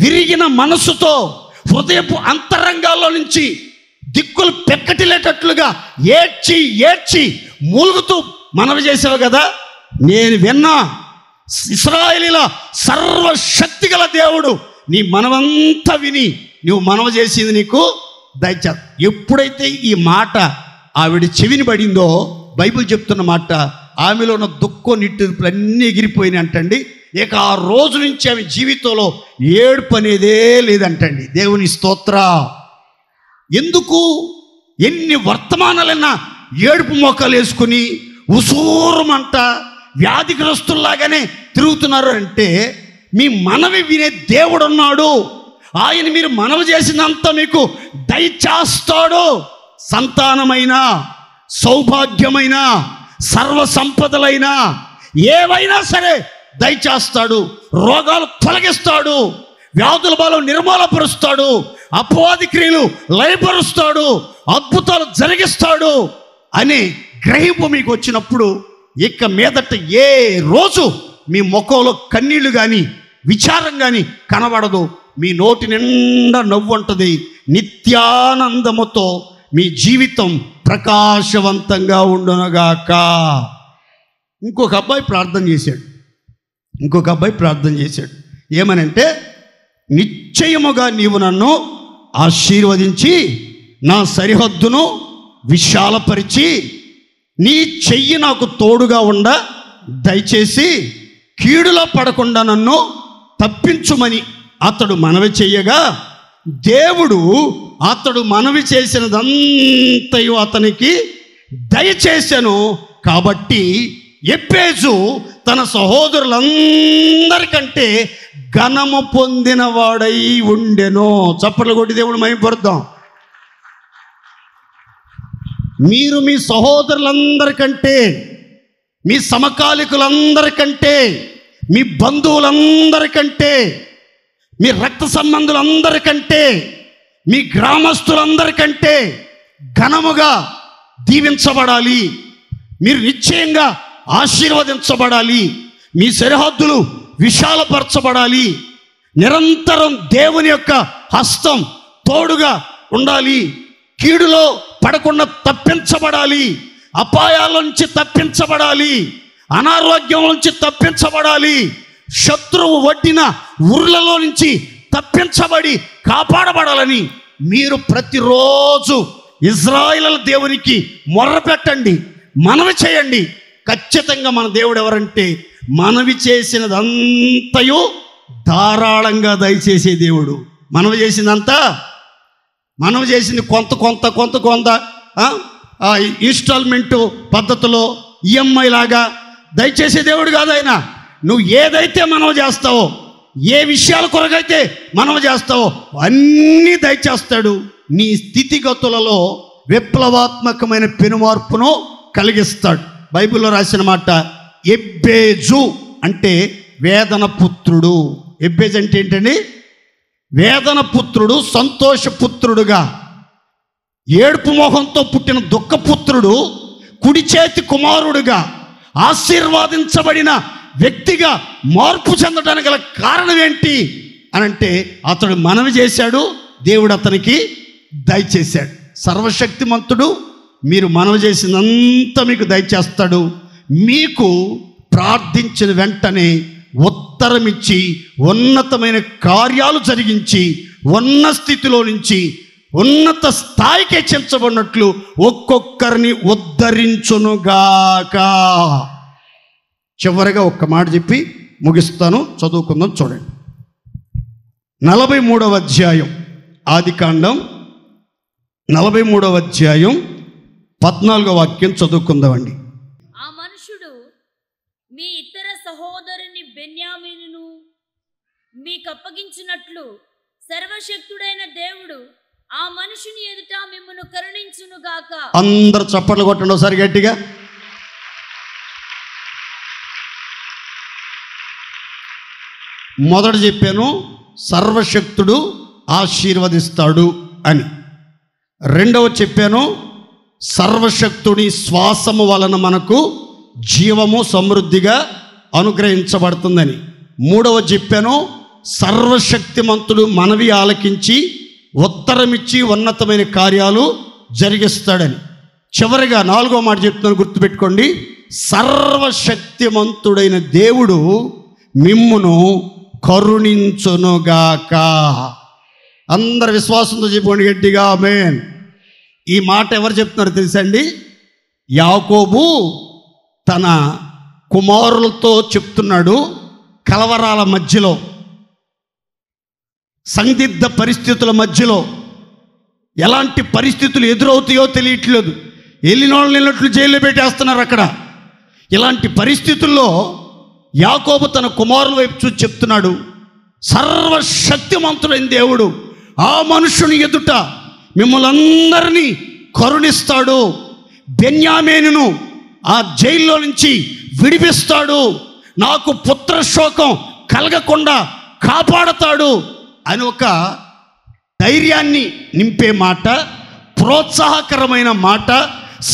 విరిగిన మనసుతో, హృదయపు అంతరంగాల్లో నుంచి దిక్కులు పెక్కటిలేటట్లుగా ఏడ్చి మూలుగుతూ మనవి చేసావు కదా, నేను విన్నా. ఇశ్రాయేలీల సర్వశక్తి గల దేవుడు నీ మనవంతా విని నువ్వు మనవి చేసింది నీకు దయచేస్తా. ఎప్పుడైతే ఈ మాట ఆవిడ చెవిని పడిందో, బైబిల్ చెప్తున్న మాట, ఆమెలో ఉన్న దుఃఖం నిట్టూర్పులు అన్నీ ఎగిరిపోయినాయి అంటండి. ఇక ఆ రోజు నుంచి ఆమె జీవితంలో ఏడుపు అనేదే లేదంటండి. దేవుని స్తోత్ర. ఎందుకు ఎన్ని వర్తమానాలైనా ఏడుపు మోకాలు వేసుకుని ఉసూరమంట వ్యాధిగ్రస్తుల్లాగానే తిరుగుతున్నారు అంటే, మీ మనవి వినే దేవుడు ఉన్నాడు. ఆయన మీరు మనవి చేసినంత మీకు దయచేస్తాడు. సంతానమైన, సౌభాగ్యమైన, సర్వ సంపదలైన ఏవైనా సరే దయచేస్తాడు. రోగాలు తొలగిస్తాడు, వ్యాధుల బలం నిర్మూలపరుస్తాడు, అపవాది క్రియలు లయపరుస్తాడు, అద్భుతాలు జరిగిస్తాడు అనే గ్రహింపు మీకు వచ్చినప్పుడు ఇక మీదట ఏ రోజు మీ ముఖంలో కన్నీళ్లు కానీ విచారం కానీ కనబడదు. మీ నోటి నిండా నవ్వు ఉంటుంది. నిత్యానందముతో మీ జీవితం ప్రకాశవంతంగా ఉండునుగాక. ఇంకొక అబ్బాయి ప్రార్థన చేశాడు. ఏమనంటే, నిశ్చయముగా నీవు నన్ను ఆశీర్వదించి నా సరిహద్దును విశాలపరిచి నీ చెయ్యి నాకు తోడుగా ఉండ దయచేసి కీడులో పడకుండా నన్ను తప్పించుమని అతడు మనవి చెయ్యగా, దేవుడు అతడు మనవి చేసినదంతయు అతనికి దయచేసెను. కాబట్టి ఎబ్బేజు తన సహోదరులందరికంటే ఘనము పొందిన వాడై ఉండెను. చప్పట్లు కొట్టి దేవుడు మహిమపరుద్దాం. మీరు మీ సహోదరులందరికంటే, మీ సమకాలికులందరికంటే, మీ బంధువులందరికంటే, మీ రక్త సంబంధులందరికంటే, మీ గ్రామస్తులందరికంటే ఘనముగా దీవించబడాలి. మీరు నిశ్చయంగా ఆశీర్వదించబడాలి. మీ సరిహద్దులు విశాలపరచబడాలి. నిరంతరం దేవుని యొక్క హస్తం తోడుగా ఉండాలి. కీడులో పడకుండా తప్పించబడాలి. అపాయాల నుంచి తప్పించబడాలి, అనారోగ్యం నుంచి తప్పించబడాలి, శత్రువు వడ్డిన ఉర్లలో నుంచి తప్పించబడి కాపాడబడాలని మీరు ప్రతిరోజు ఇజ్రాయేలు దేవునికి మొర్ర పెట్టండి, మనవి చేయండి. ఖచ్చితంగా మన దేవుడు ఎవరంటే మనవి చేసినదంతయు ధారాళంగా దయచేసే దేవుడు. మనవి చేసిందంతా, మనవి చేసింది కొంత కొంత కొంత కొంత ఇన్స్టాల్మెంటు పద్ధతిలో ఈఎంఐ లాగా దయచేసే దేవుడు కాదు ఆయన. నువ్వు ఏదైతే మనవి చేస్తావో, ఏ విషయాల కొరకైతే మనవి చేస్తావో అన్నీ దయచేస్తాడు. నీ స్థితిగతులలో విప్లవాత్మకమైన పెనుమార్పును కలిగిస్తాడు. బైబిల్లో రాసిన మాట, ఎబ్బేజు అంటే వేదన పుత్రుడు. ఎబ్బేజు అంటే ఏంటండి? వేదన పుత్రుడు, సంతోషపుత్రుడుగా, ఏడుపు మోహంతో పుట్టిన దుఃఖపుత్రుడు, కుడి చేతి కుమారుడుగా, ఆశీర్వాదించబడిన వ్యక్తిగా మార్పు చెందడానికి గల కారణం ఏంటి అని అంటే అతడు మనవి చేశాడు, దేవుడు అతనికి దయచేశాడు. సర్వశక్తిమంతుడు, మీరు మనవి చేసినంత మీకు దయచేస్తాడు. మీకు ప్రార్థించిన వెంటనే ఉత్తరం ఇచ్చి ఉన్నతమైన కార్యాలు జరిగించి ఉన్న స్థితిలో నుంచి ఉన్నత స్థాయికి హెచ్చించబడినట్లు ఒక్కొక్కరిని ఉద్ధరించునుగాక. చివరిగా ఒక్క మాట చెప్పి ముగిస్తాను, చదువుకుందాం. చూడండి, 43వ అధ్యాయం ఆదికాండం 43వ అధ్యాయం 14వ వాక్యం చదువుకుందామండి. ఆ మనుషుడు మీ ఇతర సహోదరుని బెన్యామీనును మీకు అప్పగించినట్లు సర్వశక్తుడైన దేవుడు ఆ మనుషుని ఎదుట మిమ్మును కరుణించునుగాక. అందరు చప్పట్లు కొట్టండి ఒకసారి గట్టిగా. మొదట చెప్పాను సర్వశక్తుడు ఆశీర్వదిస్తాడు అని. రెండవ చెప్పాను సర్వశక్తుడి శ్వాసము వలన మనకు జీవము సమృద్ధిగా అనుగ్రహించబడుతుందని. మూడవ చెప్పాను సర్వశక్తిమంతుడు మనవి ఆలకించి ఉత్తరమిచ్చి ఉన్నతమైన కార్యాలు జరిగిస్తాడని. చివరిగా 4వ మాట చెప్తున్నాను, గుర్తుపెట్టుకోండి. సర్వశక్తిమంతుడైన దేవుడు మిమ్మును కరుణించునుగాక. అందరు విశ్వాసంతో చెప్పుకోండి గట్టిగా ఆమేన్. ఈ మాట ఎవరు చెప్తున్నారో తెలుసా అండి? యాకోబు తన కుమారులతో చెప్తున్నాడు. కలవరాల మధ్యలో, సందిగ్ధ పరిస్థితుల మధ్యలో, ఎలాంటి పరిస్థితులు ఎదురవుతాయో తెలియట్లేదు. వెళ్ళినోళ్ళని వెళ్ళినట్లు జైల్లో పెట్టేస్తున్నారు అక్కడ. ఇలాంటి పరిస్థితుల్లో యాకోబు తన కుమారుల వైపు చూసి చెప్తున్నాడు, సర్వశక్తిమంతుడైన దేవుడు ఆ మనుషుని ఎదుట మిమ్మల్ని అందరినీ కరుణిస్తాడు, బెన్యామీనును ఆ జైల్లో నుంచి విడిపిస్తాడు, నాకు పుత్రశోకం కలగకుండా కాపాడతాడు అని ఒక ధైర్యాన్ని నింపే మాట, ప్రోత్సాహకరమైన మాట,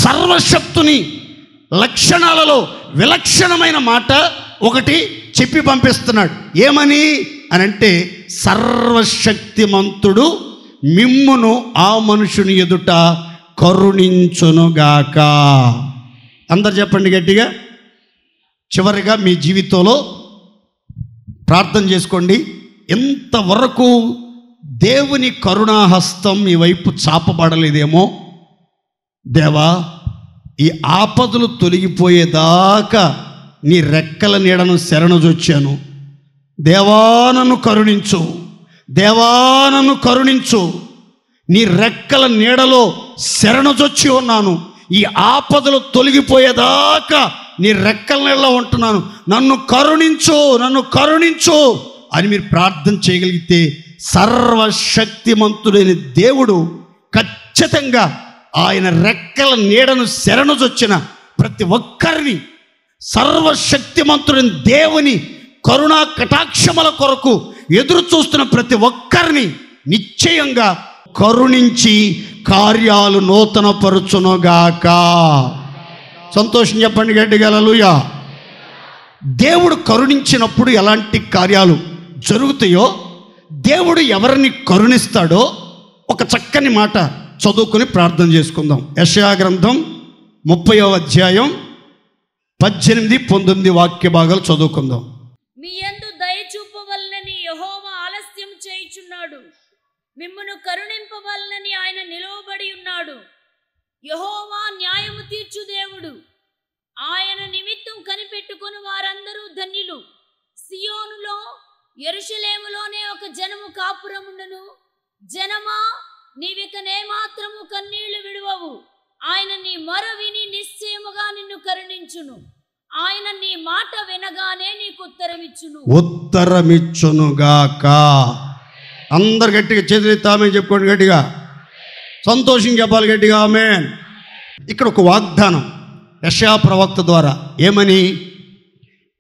సర్వశక్తుని లక్షణాలలో విలక్షణమైన మాట ఒకటి చెప్పి పంపిస్తున్నాడు. ఏమని అనంటే, సర్వశక్తిమంతుడు మిమ్మును ఆ మనుషుని ఎదుట కరుణించునుగాక. అందరు చెప్పండి గట్టిగా. చివరిగా మీ జీవితంలో ప్రార్థన చేసుకోండి. ఎంతవరకు దేవుని కరుణాహస్తం మీ వైపు చాపబడలేదేమో, దేవా ఈ ఆపదలు తొలగిపోయేదాకా నీ రెక్కల నీడను శరణుజొచ్చాను, దేవా నన్ను కరుణించు, దేవా నన్ను కరుణించు, నీ రెక్కల నీడలో శరణుజొచ్చి ఉన్నాను, ఈ ఆపదలు తొలగిపోయేదాకా నీ రెక్కల నీడలో ఉంటున్నాను, నన్ను కరుణించు, నన్ను కరుణించు అని మీరు ప్రార్థన చేయగలిగితే సర్వశక్తిమంతుడైన దేవుడు ఖచ్చితంగా ఆయన రెక్కల నీడను శరణుజొచ్చిన ప్రతి ఒక్కరిని, సర్వశక్తిమంతుడైన దేవుని కరుణా కటాక్షముల కొరకు ఎదురు చూస్తున్న ప్రతి ఒక్కరిని నిశ్చయంగా కరుణించి కార్యాలు నూతనపరుచునుగాక. సంతోషం చెప్పండి గట్టిగా హల్లెలూయా. దేవుడు కరుణించినప్పుడు ఎలాంటి కార్యాలు జరుగుతాయో, దేవుడు ఎవరిని కరుణిస్తాడో ఒక చక్కని మాట చదువుకొని ప్రార్థన చేసుకుందాం. యెషయా గ్రంథం 30వ అధ్యాయం 18, 19 వాక్య భాగాలు చదువుకుందాం. మీ యందు దయ చూపవలనని యెహోవా ఆలస్యం చేయుచున్నాడు, మిమ్మును కరుణింపవలనని ఆయన నిలువబడి ఉన్నాడు. యెహోవా న్యాయము తీర్చు దేవుడు, ఆయన నిమిత్తం కనిపెట్టుకుని వారందరూ ధన్యులు. సియోనులో యెరూషలేములోనే ఒక జనము కాపురముండును. జనమా, నీవికనే మాత్రము కన్నీళ్లు విడువవు. ఆయన నీ మొర విని నిశ్చయముగా నిన్ను కరుణించును. ఆయన నీ మాట వినగానే నీకు ఉత్తరమిచ్చునుగాక. అందరు గట్టిగా చేతులెత్తి ఆమేన్ చెప్పుకోండి, గట్టిగా సంతోషం చెప్పాలి, గట్టిగా ఆమేన్. ఇక్కడ ఒక వాగ్దానం యెషయా ప్రవక్త ద్వారా ఏమని?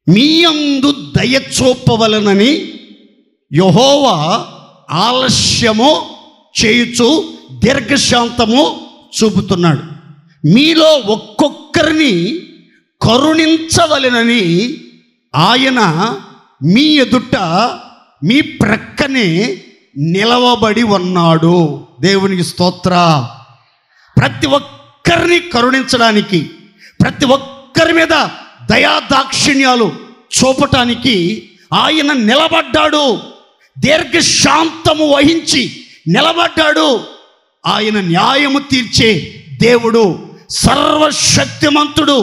మీ యందు దయ చూపవలనని యెహోవా ఆలస్యము చేయుచు దీర్ఘశాంతము చూపుతున్నాడు. మీలో ఒక్కొక్కరిని కరుణించవలెనని ఆయన మీ ఎదుట మీ ప్రక్కనే నిలవబడి ఉన్నాడు. దేవునికి స్తోత్ర. ప్రతి ఒక్కరిని కరుణించడానికి, ప్రతి ఒక్కరి మీద దయాదాక్షిణ్యాలు చూపటానికి ఆయన నిలబడ్డాడు. దీర్ఘశాంతము వహించి నిలబడ్డాడు. ఆయన న్యాయము తీర్చే దేవుడు, సర్వశక్తిమంతుడు,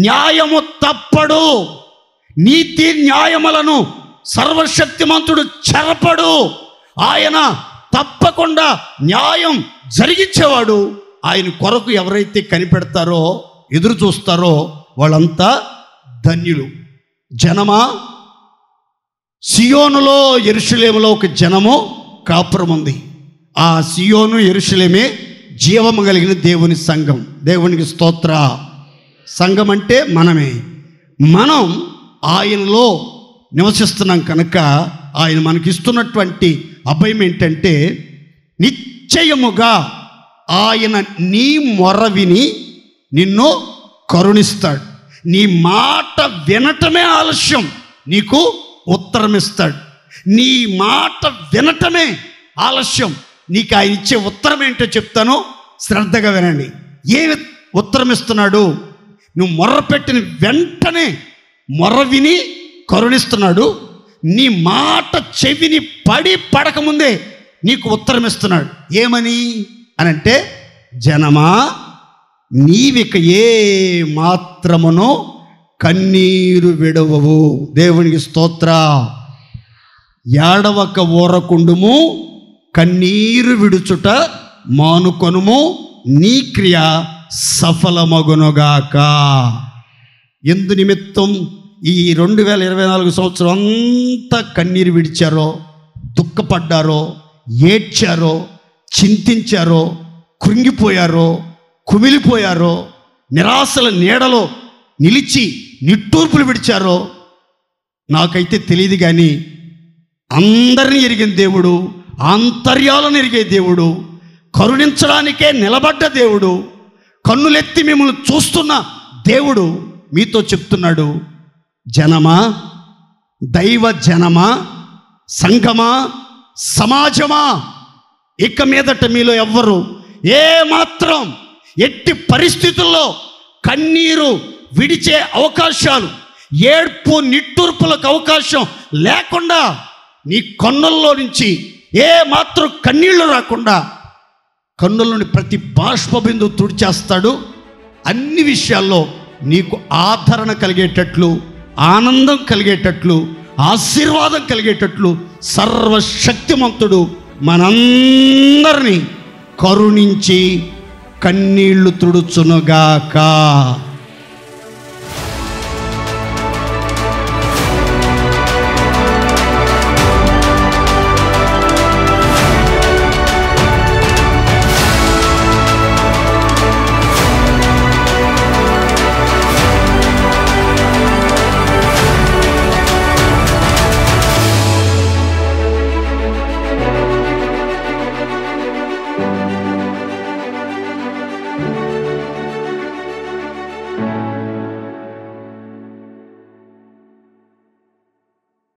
న్యాయము తప్పడు. నీతి న్యాయములను సర్వశక్తిమంతుడు చెరపడు. ఆయన తప్పకుండా న్యాయం జరిగించేవాడు. ఆయన కొరకు ఎవరైతే కనిపెడతారో, ఎదురు చూస్తారో వాళ్ళంతా ధన్యులు. జనమా, సియోనులో యెరూషలేములో ఒక జనము కాపురం ఉంది. ఆ సియోను యెరూషలేమే జీవము కలిగిన దేవుని సంఘం. దేవునికి స్తోత్ర. సంఘం అంటే మనమే. మనం ఆయనలో నివసిస్తున్నాం కనుక ఆయన మనకిస్తున్నటువంటి అభయం ఏంటంటే, నిశ్చయముగా ఆయన నీ మొర విని నిన్ను కరుణిస్తాడు. నీ మాట వినటమే ఆలస్యం, నీకు ఉత్తరం ఇస్తాడు. నీ మాట వినటమే ఆలస్యం, నీకు ఆయన ఇచ్చే ఉత్తరం ఏంటో చెప్తాను, శ్రద్ధగా వినండి. ఏ ఉత్తరం ఇస్తున్నాడు? నువ్వు మొర్ర పెట్టిన వెంటనే మొర్ర విని కరుణిస్తున్నాడు. నీ మాట చెవిని పడకముందే నీకు ఉత్తరం ఇస్తున్నాడు. ఏమని అనంటే, జనమా, నీవిక ఏ మాత్రమునో కన్నీరు విడవవు. దేవునికి స్తోత్ర. ఏడవక ఊరకుండుము, కన్నీరు విడుచుట మానుకొనుము, నీ క్రియ సఫలమగునుగాక. ఎందు నిమిత్తం ఈ 2024 సంవత్సరం అంతా కన్నీరు విడిచారో, దుఃఖపడ్డారో, ఏడ్చారో, చింతించారో, కృంగిపోయారో, కుమిలిపోయారో, నిరాశల నీడలో నిలిచి నిట్టూర్పులు విడిచారో నాకైతే తెలియదు. కానీ అందరినీ ఎరిగిన దేవుడు, ఆంతర్యాలను ఎరిగే దేవుడు, కరుణించడానికే నిలబడ్డ దేవుడు, కన్నులెత్తి మిమ్మల్ని చూస్తున్న దేవుడు మీతో చెప్తున్నాడు, జనమా, దైవ జనమా, సంఘమా, సమాజమా, ఇక మీదట మీలో ఎవ్వరు ఏమాత్రం ఎట్టి పరిస్థితుల్లో కన్నీరు విడిచే అవకాశాలు, ఏడ్పు నిట్టూర్పులకు అవకాశం లేకుండా, నీ కన్నుల్లో నుంచి ఏ మాత్రం కన్నీళ్లు రాకుండా కన్నుల్లోని ప్రతి బాష్పబిందు తుడిచేస్తాడు. అన్ని విషయాల్లో నీకు ఆదరణ కలిగేటట్లు, ఆనందం కలిగేటట్లు, ఆశీర్వాదం కలిగేటట్లు సర్వశక్తిమంతుడు మనందరినీ కరుణించి కన్నీళ్లు తుడుచునుగాక.